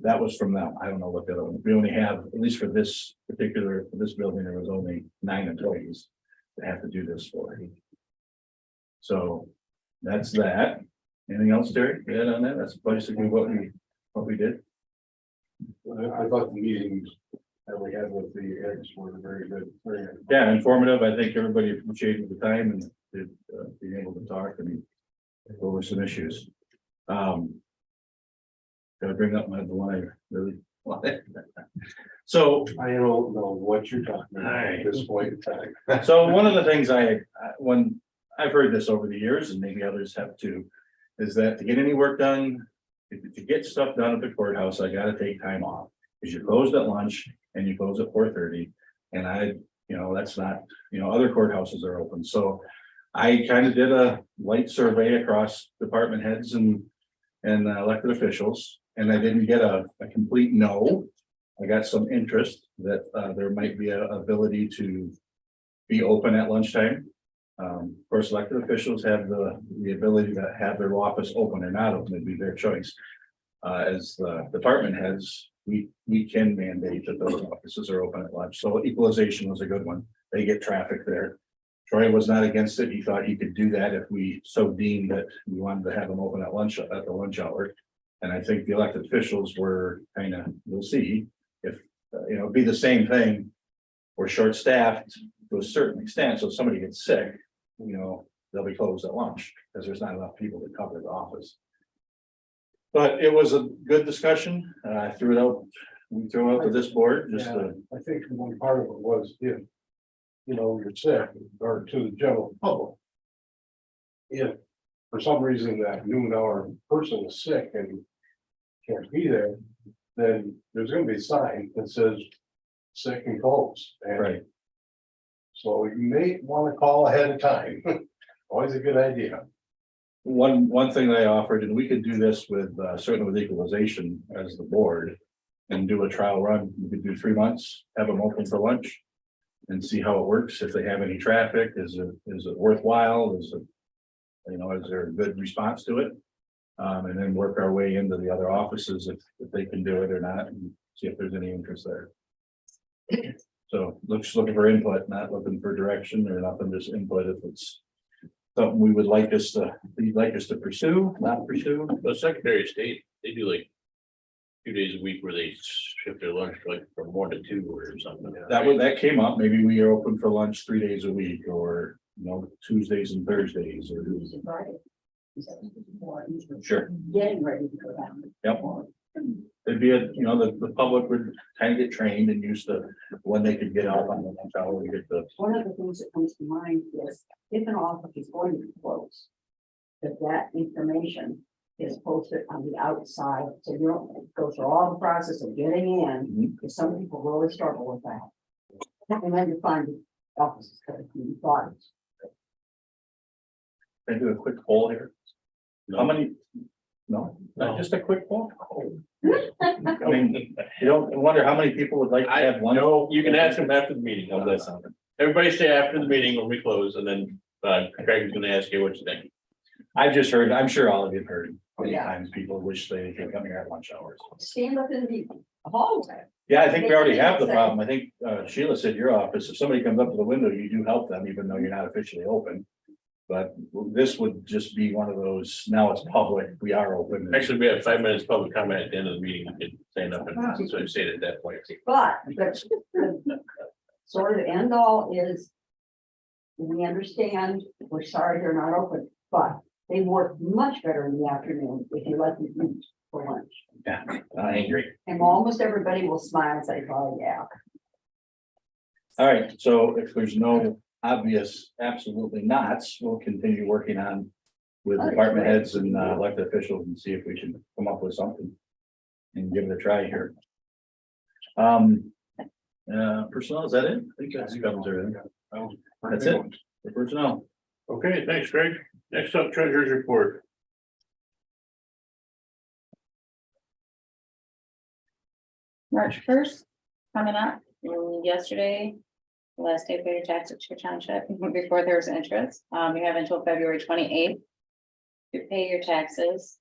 That was from them. I don't know what the other one, we only have, at least for this building, there was only 9 employees that have to do this for. So that's that. Anything else, Terry? Yeah, on that, that's basically what we did. I thought the meetings that we had with the eggs were very good. Yeah, informative. I think everybody appreciated the time and being able to talk and go over some issues. Gotta bring up the one I really wanted. So I don't know what you're talking about at this point in time. So one of the things when I've heard this over the years, and maybe others have too, is that to get any work done, to get stuff done at the courthouse, I gotta take time off. Because you closed at lunch and you close at 4:30. And that's not, other courthouses are open. So I kind of did a light survey across department heads and elected officials, and I didn't get a complete no. I got some interest that there might be a ability to be open at lunchtime. Of course, elected officials have the ability to have their office open or not open, it'd be their choice. As the department heads, we can mandate that those offices are open at lunch. So equalization was a good one. They get traffic there. Troy was not against it. He thought he could do that if we so deemed that we wanted to have them open at lunch, at the lunch hour. And I think the elected officials were we'll see if, it'd be the same thing. We're short-staffed to a certain extent, so if somebody gets sick, they'll be closed at lunch because there's not enough people to cover the office. But it was a good discussion. I threw it out. We threw it out to this board just to. I think one part of it was if, you're sick, or to the general public. If for some reason that noon hour person is sick and can't be there, then there's gonna be a sign that says sick and closed. And Right. so you may want to call ahead of time. Always a good idea. One thing that I offered, and we could do this with certainly with equalization as the board. And do a trial run. We could do 3 months, have them open for lunch. And see how it works. If they have any traffic, is it worthwhile? Is there a good response to it? And then work our way into the other offices if they can do it or not, and see if there's any interest there. So looking for input, not looking for direction or nothing, just input if it's something you'd like us to pursue, not pursue. The Secretary of State, they do like 2 days a week where they shift their lunch like from 1 to 2 or something. That came up. Maybe we are open for lunch 3 days a week, or Tuesdays and Thursdays, or Tuesday, Friday. sure. Getting ready to go down. Yep. It'd be the public would kind of get trained and used to when they could get out on the lunch hour to get the. One of the things that comes to mind is if an office is going to close, that information is posted on the outside, so you don't go through all the process of getting in, because some people really struggle with that. And then you find offices that are being thought. Can I do a quick poll here? How many? No, just a quick poll. I mean, you don't wonder how many people would like to have one. No, you can ask them after the meeting. How's that sound? Everybody stay after the meeting when we close, and then Craig is gonna ask you what you think. I've just heard, I'm sure all of you have heard, many Yeah. times people wish they could come here at lunch hours. Stand up in the hallway. Yeah, I think we already have the problem. I think Sheila said your office, if somebody comes up to the window, you do help them, even though you're not officially open. But this would just be one of those, now it's public, we are open. Actually, we have 5 minutes public comment at the end of the meeting. You can stand up and so say it at that point. But the sort of end all is, we understand, we're sorry they're not open, but they work much better in the afternoon if you let them eat for lunch. Yeah, angry. And almost everybody will smile and say, oh, yeah. All right, so if there's no obvious absolutely nots, we'll continue working on with department heads and elected officials and see if we can come up with something and give it a try here. Personnel, is that it? I think that's covers everything. That's it for personnel. Okay, thanks, Greg. Next up, treasurer's report. March first, coming up, yesterday, the last day of your tax at your township, before there's interest. You have until February 28th to pay your taxes.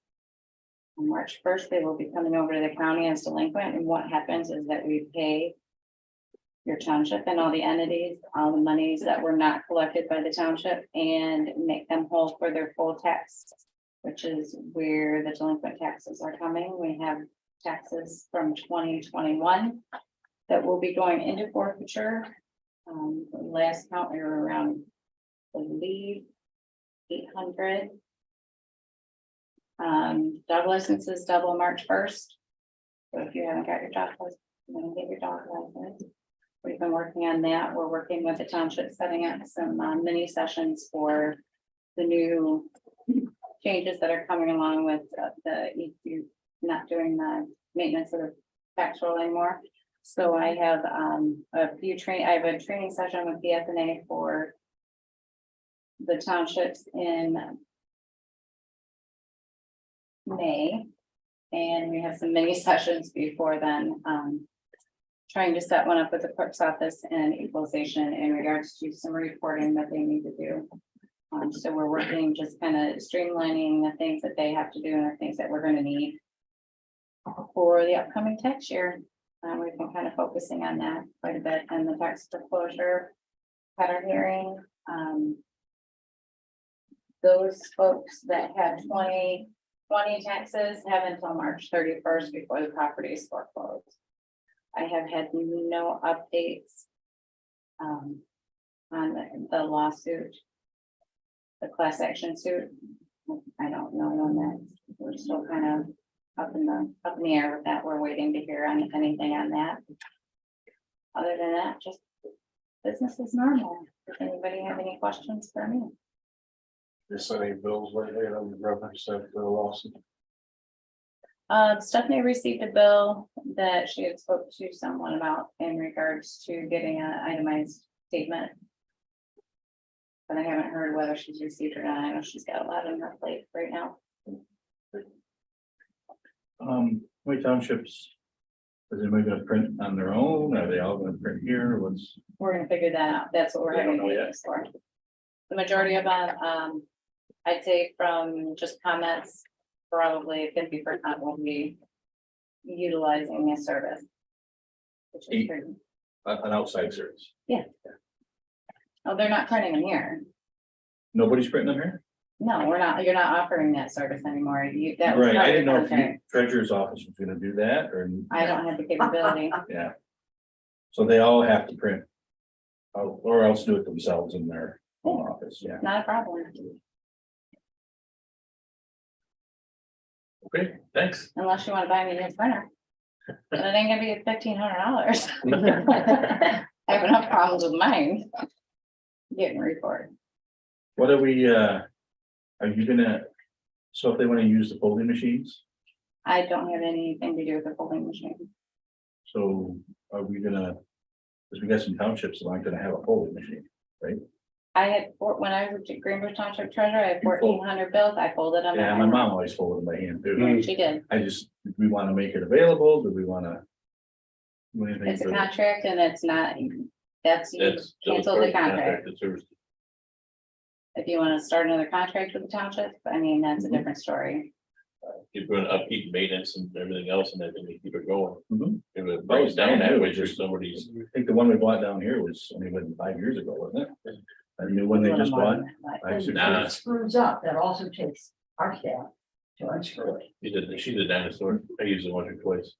On March first, they will be coming over to the county as delinquent, and what happens is that we pay your township and all the entities, all the monies that were not collected by the township, and make them whole for their full tax, which is where the delinquent taxes are coming. We have taxes from 2021 that will be going into forfeiture. Last count, we were around, I believe, 800. Dog licenses double March 1st. So if you haven't got your dog license, you want to get your dog license. We've been working on that. We're working with the township, setting up some mini sessions for the new changes that are coming along with you not doing the maintenance of the tax roll anymore. So I have a training session with the FNA for the townships in May. And we have some mini sessions before then, trying to set one up with the clerk's office and equalization in regards to some reporting that they need to do. So we're working, just kind of streamlining the things that they have to do and the things that we're going to need for the upcoming tax year. We've been kind of focusing on that quite a bit, and the tax foreclosure had our hearing. Those folks that had 2020 taxes have until March 31st before the property is foreclosed. I have had no updates on the lawsuit, the class action suit. I don't know on that. We're still kind of up in the air with that. We're waiting to hear on anything on that. Other than that, just business is normal. Does anybody have any questions for me? Just any bills lately on reference to the lawsuit. Stephanie received a bill that she had spoke to someone about in regards to getting an itemized statement. But I haven't heard whether she's received or not. I know she's got a lot on her plate right now. How many townships? Is anybody gonna print on their own? Are they all gonna print here? What's? We're gonna figure that out. That's what we're We don't having know yet. meetings for. The majority of them, I'd say from just comments, probably 50% will be utilizing this service. Which is pretty, An outside service? oh, they're not printing them here. Nobody's printing them here? No, we're not, you're not offering that service anymore. That was Right, part I of the didn't know if contract. the treasurer's office was gonna do that or. I don't have the capability. Yeah. So they all have to print. Or else do it themselves in their own office, yeah. Not a problem, Okay, thanks. unless you want to buy me a new printer. But it ain't gonna be $1,500. I have enough problems with mine. Getting report. What are we, are you gonna, so if they wanna use the folding machines, I don't have anything to do with the folding machine. so are we gonna? Cause we got some townships that aren't gonna have a folding machine, right? I had, when I was at Greenbush Township Treasurer, I had 1,400 bills. I folded them. Yeah, my mom always folded by hand too. She did. I just, do we wanna make it available? Do we wanna? Do anything It's a for the- contract and it's not, that's, you That's. cancel the contract. Contracted service. If you want to start another contract with the township, I mean, that's a different story. Keep doing upkeep, maintenance and everything else, and then you keep it going. Mhm. If it breaks down that way, just somebody's. I think the one we bought down here was only been 5 years ago, wasn't it? A new one they just bought. 5, 6 Nah. years. Screws up, that also takes our staff to unscrew it. She's a dinosaur. I use it once or twice.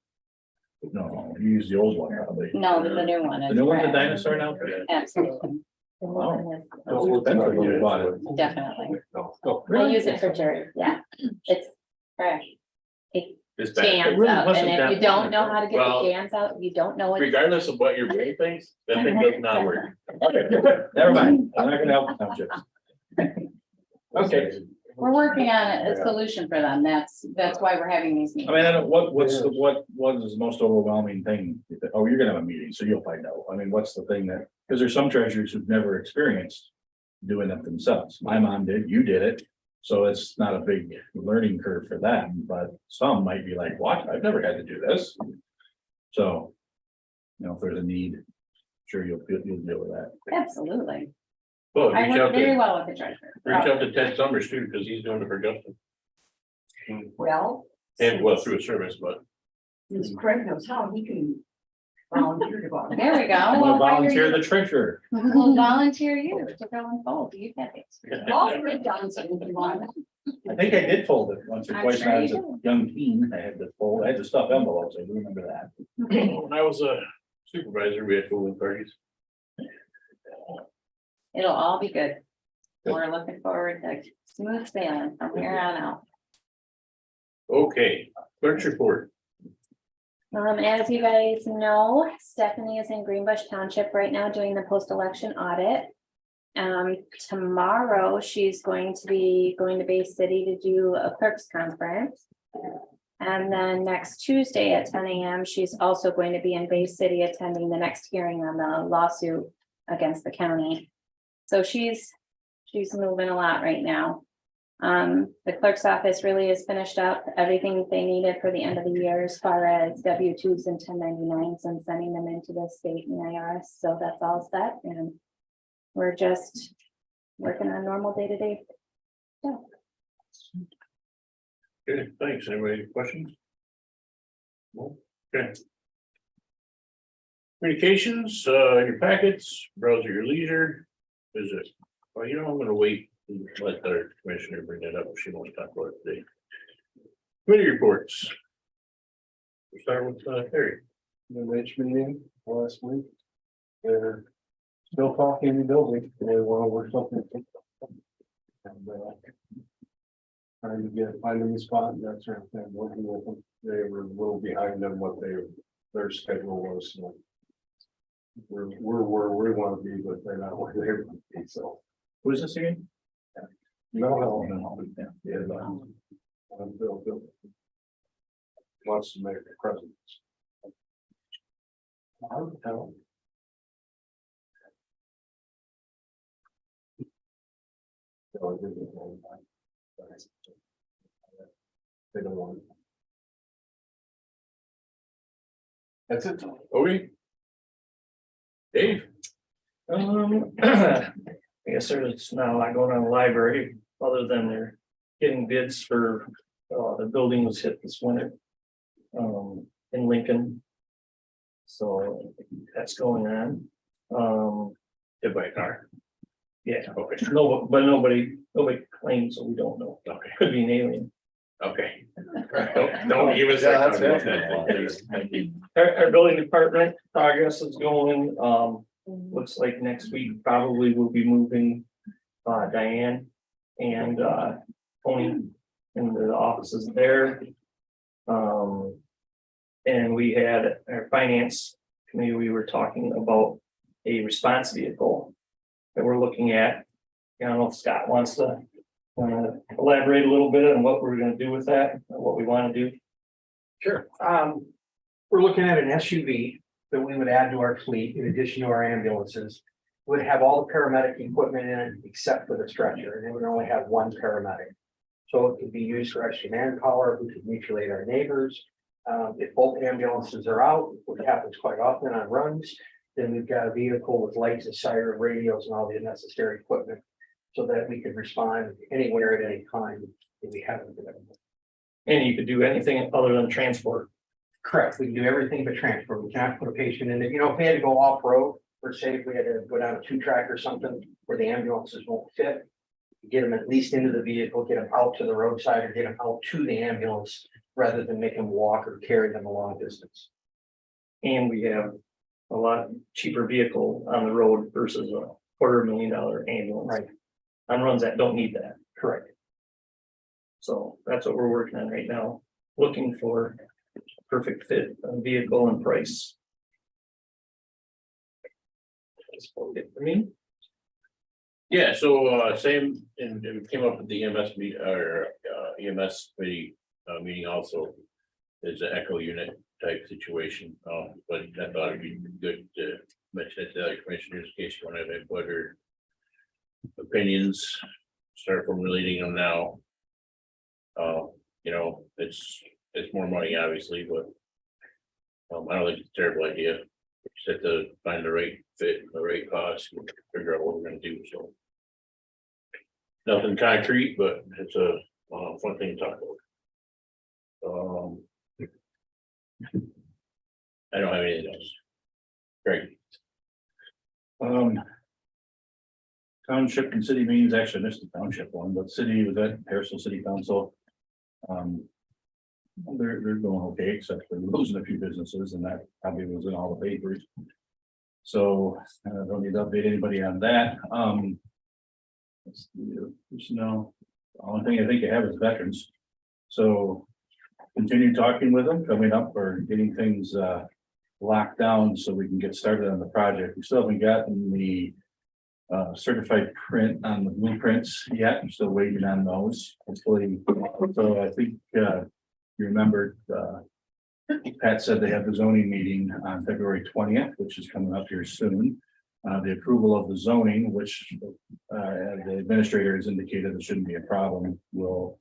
No, you use the old one probably. No, the new one is. The new one's a correct. dinosaur now? Absolutely, Wow. That's expensive when we bought it. definitely. No, I use it for dirt, yeah, it's Correct. It's bad. Jams It really out, wasn't and if that you don't long know ago. how to get Well, the jams out, you don't know what. regardless of what your brain thinks, that thing does not work. Never mind, I'm not gonna help the townships. Okay, We're working on a solution for them. That's why we're having these I meetings. mean, I don't, what is the most overwhelming thing? Oh, you're gonna have a meeting, so you'll find out. I mean, what's the thing that, because there's some treasurers who've never experienced doing it themselves. My mom did, you did it. So it's not a big learning curve for them, but some might be like, what? I've never had to do this. So, you know, if there's a need, sure you'll deal with that. Absolutely. Well, I reach work out very to, well with the treasurer. reach out to Ted Summers too, because he's doing it for Justin. Well. And well, through a service, but Since Craig knows how, he can volunteer to go. out. There we go. I'm We'll gonna hire volunteer you. the treasurer. We'll volunteer you to go and fold. You have it. All three done, so if you want. I think I did fold it once or I'm twice when sure I was you a young teen. I had to fold, I had to stuff envelopes. I do remember that. when I was a supervisor, we had folding parties. It'll all be good. We're looking forward to smooth sailing from here on out. Okay, clerk's report. As you guys know, Stephanie is in Greenbush Township right now doing the post-election audit. Tomorrow, she's going to be going to Bay City to do a clerks conference. And then next Tuesday at 10 a.m., she's also going to be in Bay City attending the next hearing on the lawsuit against the county. So she's moving a lot right now. The clerk's office really is finished up everything they needed for the end of the year as far as W-2s and 1099s and sending them into the state and IRS. So that's all set, and we're just working on normal day-to-day. Good, thanks. Anybody have questions? No? Okay. Communications, your packets, browse at your leisure. Is it? Well, you know, I'm gonna wait and let the commissioner bring that up if she wants to talk about it today. Committee reports. We'll start with Terry. The H meeting last week. They're still talking in the building, they want to work something. And, trying to find a new spot and that sort of thing, working with them, they were a little behind on what their schedule was, so. We're where we want to be, but they're not where they want to be, so. Who is this again? No, Yeah. Bill wants to make a presence. I would tell him. So I didn't know that. They don't want. That's it. Okay. Dave, I guess there's not a lot going on in the library, other than they're getting bids for, the building was hit this winter. In Lincoln. So that's going on. hit by a car. Yeah, Okay, no, but nobody claims, so we don't know. okay, Could be an alien. okay. Don't give us that. Please. Thank you. Our building department progress is going, looks like next week probably we'll be moving, Diane and, Tony into the offices there. And we had our finance committee, we were talking about a response vehicle that we're looking at. I don't know if Scott wants to elaborate a little bit on what we're gonna do with that, or what we wanna do. sure. We're looking at an SUV that we would add to our fleet in addition to our ambulances. Would have all the paramedic equipment in it except for the stretcher, and it would only have one paramedic. So it could be used for extra manpower, we could mutilate our neighbors. If both ambulances are out, which happens quite often on runs, then we've got a vehicle with lights and siren radios and all the necessary equipment. So that we could respond anywhere at any time if we haven't been able. And you could do anything other than transport. Correct, we can do everything but transport, we cannot put a patient in it, you know, if we had to go off-road, or say if we had to go down a 2-track or something where the ambulances won't fit. Get them at least into the vehicle, get them out to the roadside, or get them out to the ambulance, rather than make them walk or carry them a long distance. And we have a lot cheaper vehicle on the road versus a $250,000 ambulance. Right. On runs that don't need that. Correct. So that's what we're working on right now. looking for perfect fit on vehicle and price. That's about it for me. Yeah, so same, and we came up with the EMS meet, or EMS committee meeting also. Is an echo unit type situation, but I thought it'd be good to mention it to the other commissioners in case you want to have input or opinions. Start formulating them now. You know, it's more money, obviously, but I don't think it's a terrible idea. Just have to find the right fit, the right cost, and figure out what we're gonna do, so. Nothing concrete, but it's a fun thing to talk about. I don't have anything else. Greg, Township and city meetings, actually missed the township one, but city was at Harrisville City Council. They're going okay, except for losing a few businesses, and that probably was in all the papers. So I don't need to update anybody on that. No, the only thing I think I have is veterans. So continue talking with them, coming up or getting things locked down so we can get started on the project. We still haven't gotten the certified print on the blueprints yet. I'm still waiting on those. Hopefully, so I think you remember Pat said they have the zoning meeting on February 20th, which is coming up here soon. The approval of the zoning, which the administrator has indicated it shouldn't be a problem, will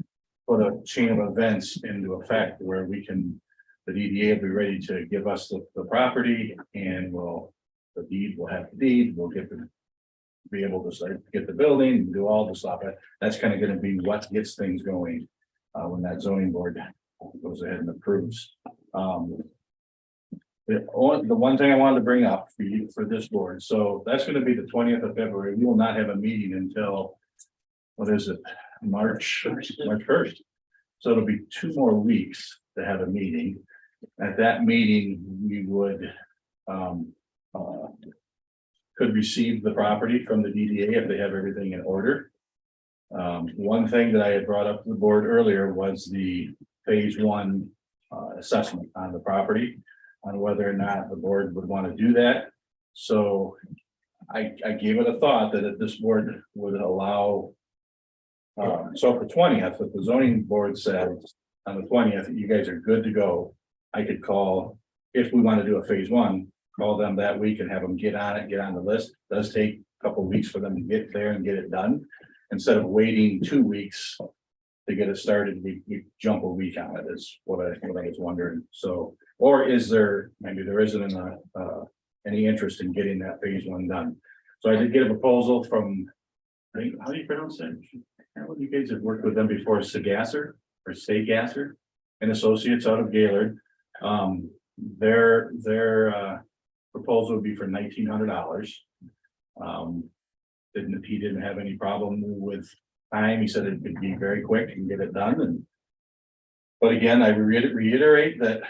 put a chain of events into effect where we can, the DDA will be ready to give us the property, and the deed will have the deed, we'll be able to start, get the building and do all the stuff. That's kind of going to be what gets things going when that zoning board goes ahead and approves. The one thing I wanted to bring up for you, for this board, so that's going to be the 20th of February. We will not have a meeting until, what is it, March 1st. So it'll be 2 more weeks to have a meeting. At that meeting, we would could receive the property from the DDA if they have everything in order. One thing that I had brought up to the board earlier was the phase 1 assessment on the property, on whether or not the board would want to do that. So I gave it a thought that if this board would allow. So for 20th, if the zoning board says on the 20th, you guys are good to go, I could call, if we want to do a phase 1, call them that week and have them get on it, get on the list. It does take a couple of weeks for them to get there and get it done. Instead of waiting 2 weeks to get it started, we jump a week on it is what I was wondering. So, or is there, maybe there isn't any interest in getting that phase 1 done. So I did get a proposal from, I think, how do you pronounce it? You guys have worked with them before, Sagasser or Sagasser and Associates out of Gaylord. Their proposal would be for $1,900. He didn't have any problem with time. He said it could be very quick and get it done. But again, I reiterate that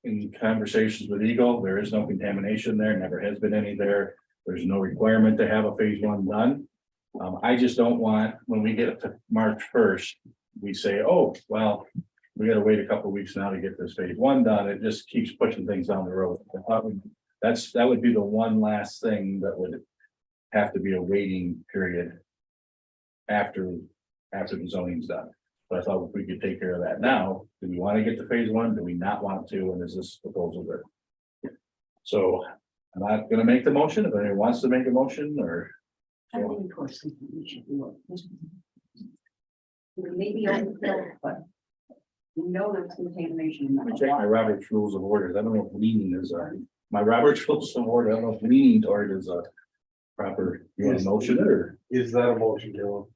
in conversations with Eagle, there is no contamination there, never has been any there. There's no requirement to have a phase 1 done. I just don't want, when we get to March 1st, we say, oh, well, we got to wait a couple of weeks now to get this phase 1 done. It just keeps pushing things down the road. I thought that would be the one last thing that would have to be a waiting period after the zoning's done. But I thought if we could take care of that now, do we want to get to phase 1? Do we not want to? And is this proposal good? So I'm not going to make the motion. If anyone wants to make a motion or. I think for something we should do it. Maybe overkill, but we know there's contamination. in Let me that. check my Robert's Rules of Orders. I don't know if leaning is my Robert's Rules of Order. I don't know if leaning toward is a proper, you want a motion or? Is that a motion, Dylan?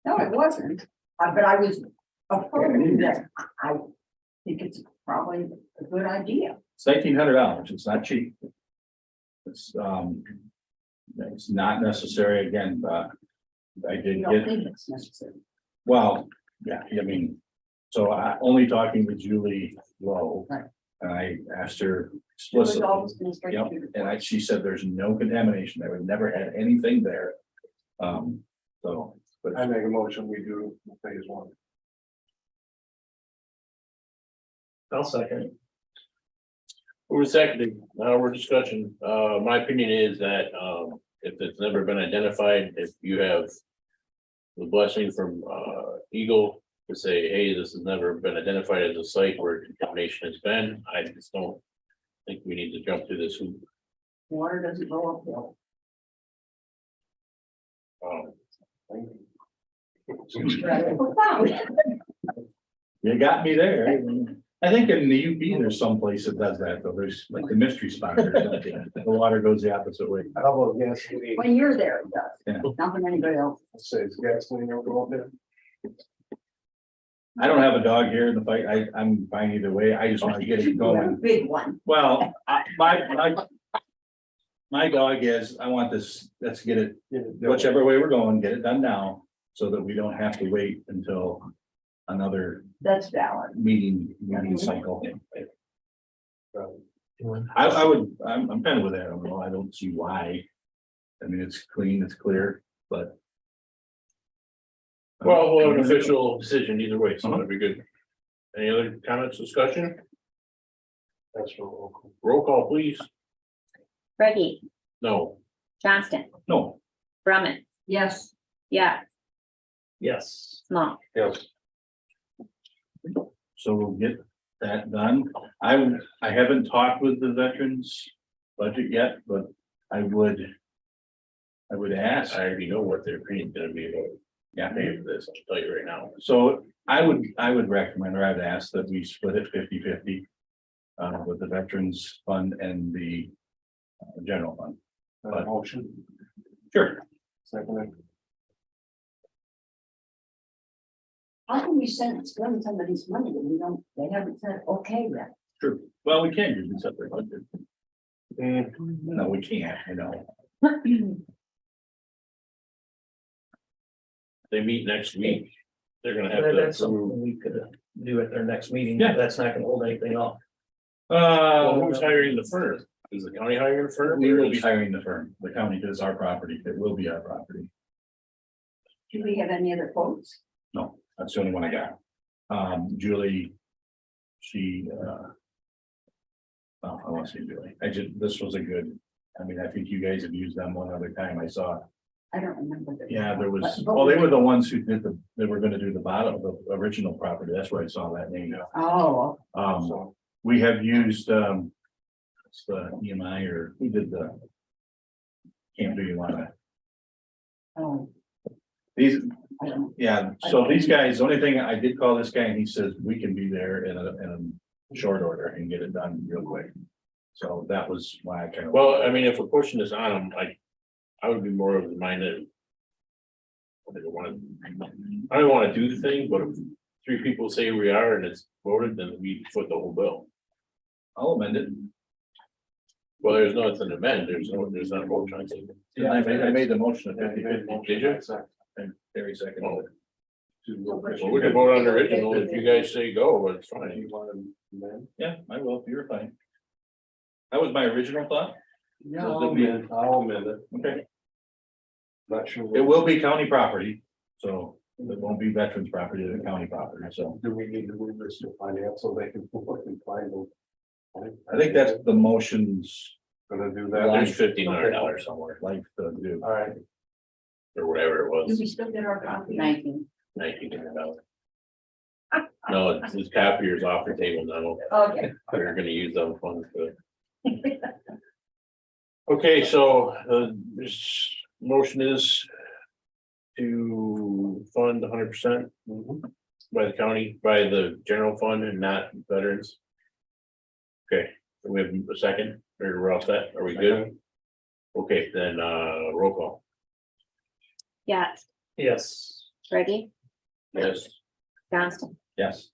No, it wasn't, but I was affirming that I think it's probably a good idea. It's $1,900. It's not cheap. It's not necessary. Again, I You did don't get, think it's necessary. well, yeah, I mean, so I only talking with Julie Lowe. Right. And I asked her It was explicitly. always been straight Yep, through the and course. she said there's no contamination there. We've never had anything there. So, but I make a motion, we do phase 1. I'll second it. We're seconding, now we're discussing, my opinion is that, if it's never been identified, if you have. The blessing from, Eagle to say, hey, this has never been identified as a site where contamination has been, I just don't. Think we need to jump through this hoop. Water doesn't go uphill. You got me there. I think in the UP, there's some place that does that, though. There's like the mystery spot or something. The water goes the opposite way. How about gasoline? When you're there, it does. Yeah. Not when anybody else. Says gasoline ever go up there? I don't have a dog here in the fight. I'm fine either way. I just want to get it You have a going. big one. Well, my dog is, I want this, let's get it, whichever way we're going, get it done now, so that we don't have to wait until another That's valid. meeting cycle. I'm kind of with that. I don't see why. I mean, it's clean, it's clear, but. Well, we'll have an official decision either way, so that'd be good. Any other comments, discussion? That's for Roll call, please. Reggie, No. Johnston, No, Brumman, Yes. yeah, Yes. Small. yes. so we'll get that done. I haven't talked with the veterans budget yet, but I would ask. I already know what their opinion's gonna be about. Yeah. Paying for this, I'll tell you right now. So I would recommend, or I'd ask that we split it 50-50 with the veterans fund and the general fund. Motion, Sure. second. How can we spend somebody's money when we don't, they haven't said, okay, yet? Sure. Well, we can do this separate budget. No, we can't, They meet next week. They're gonna have to That's approve. something we could do at their next meeting. Yeah. That's not gonna hold anything up. Well, who's hiring the firm? Is the county hiring the firm? We will be hiring the firm. The county is our property. It will be our property. Do we have any other quotes? No, that's the only one I got. Julie, she, oh, I want to say Julie. This was a good, I mean, I think you guys have used them one other time. I saw. I don't remember. Yeah, there was, But- well, they were the ones who did they were gonna do the bottom of the original property. That's where I saw that name. Oh, So, We have used, it's the EMI or who did the. Can't do you wanna, oh, these, I don't. yeah, so these guys, the only thing, I did call this guy and he says we can be there in a short order and get it done real quick. So that was why I kind of. Well, I mean, if we're pushing this on them, I would be more of the mind that. I don't wanna do the thing, but if 3 people say we are and it's voted, then we foot the whole bill. I'll amend it. Well, there's nothing to amend, there's not a motion. I think. Yeah, I made the motion at 50-50. Did you? And Terry seconded it. Well, we can vote on the original if you guys say go, but it's fine. you want to amend? Yeah, I will, you're fine. That was my original thought. Yeah, I'll amend it. Okay. Not sure. It will be county property, so it won't be veterans property, the county property, so Do we need to move this to finance so they can look and find them? I think that's the motion's Gonna do There's that. $1,500 somewhere, life to do. All right, or whatever it Do was, we still get our copy? 19. $1,900. No, it's copiers off the table now, Okay. they're gonna use those funds for. Okay, so, this motion is. To fund 100% by the county, by the general fund and not veterans. Okay, so we have a second, or we're all set, are we good? Okay, then, roll call, yeah, Yes. Reggie, yes. Johnston, Yes,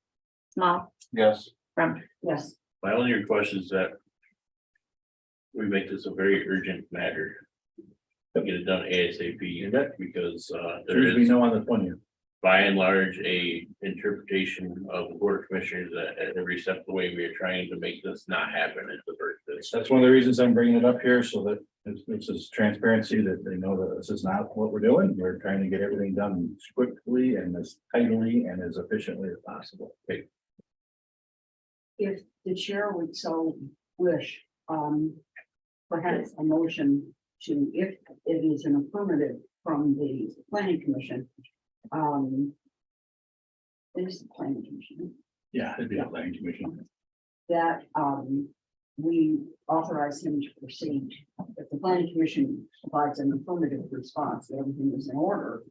Small, yes. Brumman. Yes. My only request is that. We make this a very urgent matter. Get it done ASAP, because there Tuesday, is no on the 20th. by and large a interpretation of the board of commissioners that at every step of the way we are trying to make this not happen at the first. That's one of the reasons I'm bringing it up here, so that this is transparency, that they know that this is not what we're doing. We're trying to get everything done as quickly and as tightly and as efficiently as possible. If the chair would so wish, perhaps a motion to, if it is an affirmative from the planning commission. It is the planning commission, Yeah, it'd be a planning commission. that, we authorize him to proceed. If the planning commission provides an affirmative response, that everything is in order.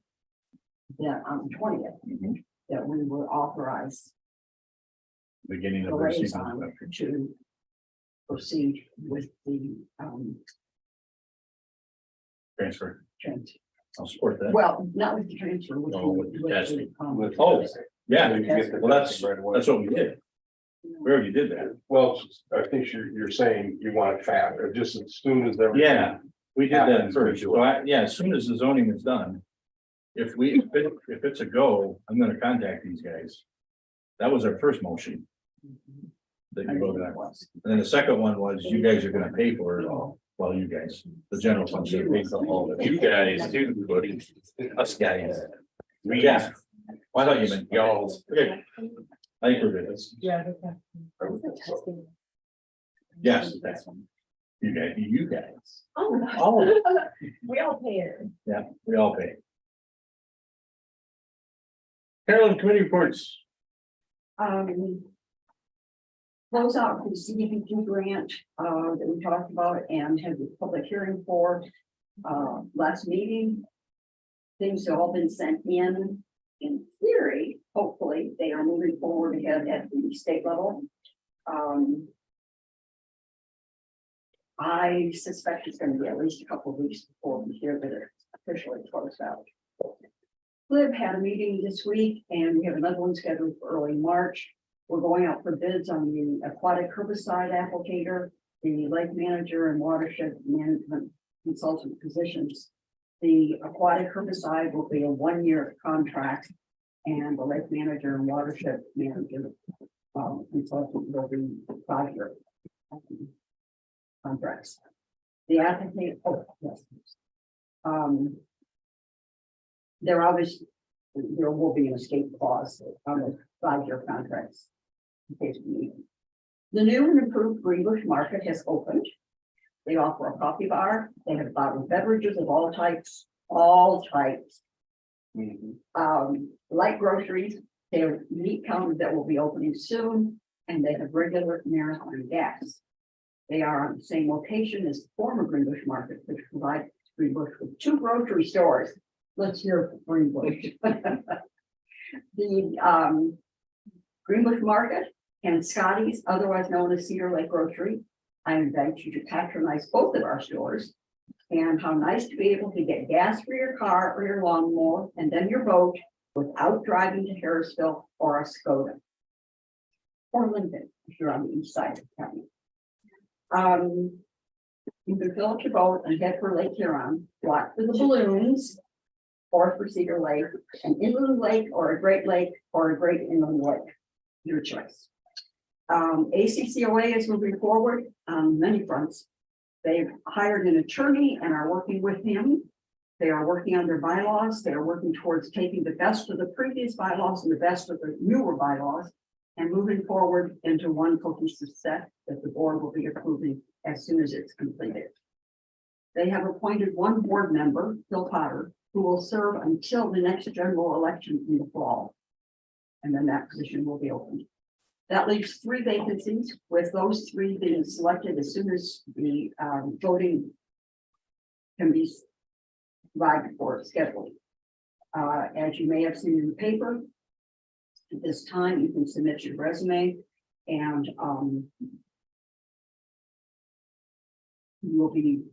That on the 20th, Mhm. that we will authorize Beginning the of the liaison season. to proceed with the, Transfer. trans, I'll support that. well, not with the transfer, with the. No, with the testing. Oh, yeah, You get the well, that's, testing right away. that's what we did. We already did that. Well, I think you're saying you want it fast, or just as soon as everything. Yeah, we did that Happens, we first. do So yeah, as soon as the zoning is done. If it's a go, I'm gonna contact these guys. That was our first motion. That you voted on. And then the second one was you guys are gonna pay for it all. Well, you guys, the general fund should pay for all of it. You guys too, buddy. Us guys. We, Yeah. Why don't you meant y'all. Okay. I think we're good. Yes. You guys. Oh, we all pay it. Yeah, we all pay. Carolyn, committee reports. Close out the CDBG grant, that we talked about and had the public hearing for, last meeting. Things have all been sent in theory, hopefully, they are moving forward ahead at the state level. I suspect it's gonna be at least a couple of weeks before we hear that it's officially closed out. Clip had a meeting this week and we have another one scheduled for early March. We're going out for bids on the aquatic herbicide applicator, the lake manager and watershed management consultant positions. The aquatic herbicide will be a 1-year contract and the lake manager and watershed manager consultant will be 5-year contracts. The applicant, oh, yes. There obviously, there will be an escape clause on the 5-year contracts. In case we need them. The new and improved Greenbush Market has opened. They offer a coffee bar, they have bottled beverages of all types, light groceries, they have meat counters that will be opening soon, and they have regular marathon gas. They are on the same location as the former Greenbush Market, which provides Greenbush with 2 grocery stores. Let's hear from Greenbush. The Greenbush Market and Scotty's, otherwise known as Cedar Lake Grocery. I invite you to patronize both of our stores. And how nice to be able to get gas for your car or your lawnmower and then your boat without driving to Harrisville or Oscoda. Or Lincoln, if you're on the east side of the county. You can fill up your boat and head for Lake Huron, walk for the balloons. Or for Cedar Lake, an inland lake or a great lake or a great inland lake, your choice. ACCOA is moving forward on many fronts. They've hired an attorney and are working with him. They are working on their bylaws. They are working towards taking the best of the previous bylaws and the best of the newer bylaws and moving forward into one cohesive set that the board will be approving as soon as it's completed. They have appointed 1 board member, Phil Potter, who will serve until the next general election in the fall. And then that position will be opened. That leaves 3 vacancies, with those 3 being selected as soon as the voting can be provided for scheduling. As you may have seen in the paper, at this time, you can submit your resume and you will be,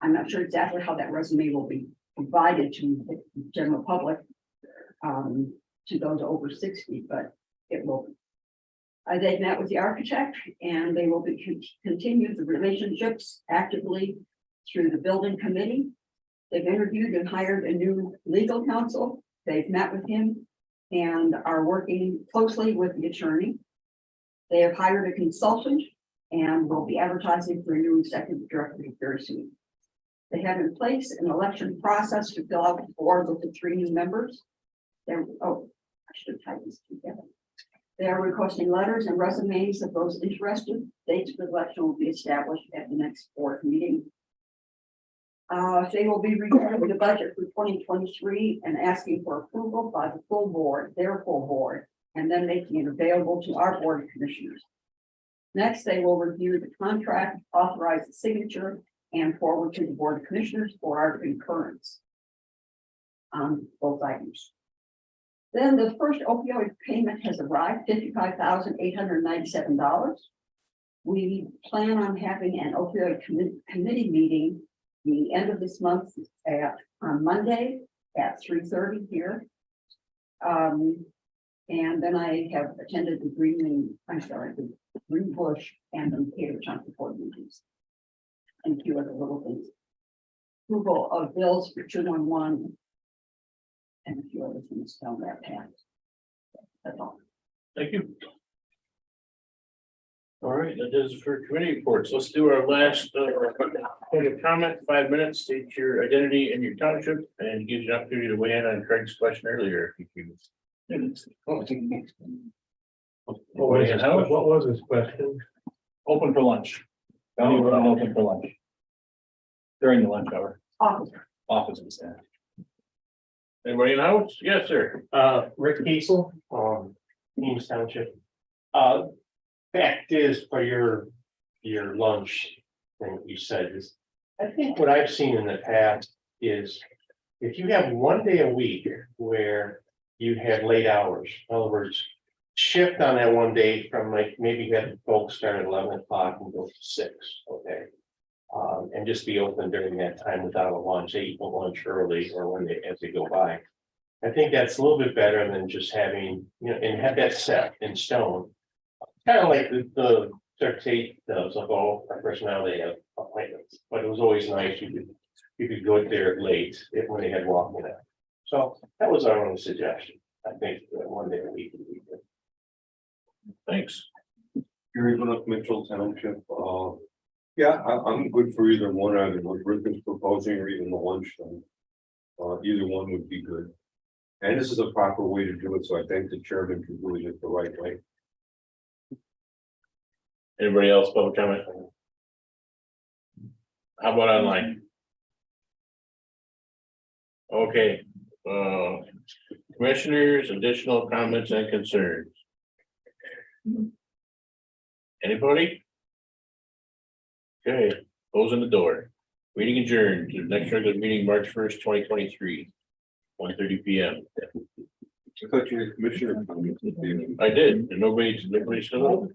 I'm not sure exactly how that resume will be provided to the general public, to those over 60, but it will. They met with the architect and they will be continue the relationships actively through the building committee. They've interviewed and hired a new legal counsel. They've met with him and are working closely with the attorney. They have hired a consultant and will be advertising for a new executive director very soon. They have in place an election process to fill out the board with the 3 new members. Oh, I should have tied this together. They are requesting letters and resumes of those interested. Dates for election will be established at the next board meeting. They will be reviewing the budget for 2023 and asking for approval by the full board, their full board, and then making it available to our board of commissioners. Next, they will review the contract, authorize the signature, and forward to the board of commissioners for our concurrence on both items. Then the first opioid payment has arrived, $55,897. We plan on having an opioid committee meeting the end of this month on Monday at 3:30 here. And then I have attended the Green Bush and the Cater Chunky board meetings. And a few other little things. Approval of bills for 211. And a few other things down that path. That's all. Thank you. All right, that is for committee reports. Let's do our last public comment, 5 minutes, state your identity and your township, and give you an opportunity to weigh in on Craig's question earlier. If you What was his question? Open for lunch. I'm open for lunch. During the lunch hour, Officer. office and staff. Anybody in the house? Yes, sir. Rick Kiesel, Eames Township. Fact is for your lunch thing you said is, I think what I've seen in the past is if you have one day a week where you have late hours, in other words, shift on that one day from like, maybe you have folks start at 11 o'clock and go to 6, okay? And just be open during that time without a lunch, they eat lunch early or when they, as they go by. I think that's a little bit better than just having, and have that set in stone. Kind of like the Tate does, of all our personnel, they have appointments, but it was always nice, you could go there late when they had walking out. So that was our only suggestion. I think that one day a week would be good. Thanks. Gary Blunt, Mitchell Township, yeah, I'm good for either one, either what Rick is proposing or even the lunch thing. Either one would be good. And this is a proper way to do it, so I think the chairman can do it the right way. Anybody else public comment? How about online? Okay, commissioners, additional comments and concerns. Anybody? Okay, closing the door. Meeting adjourned to the next regular meeting, March 1st, 2023. 1:30 PM. I thought you were commissioner. I did, and nobody still.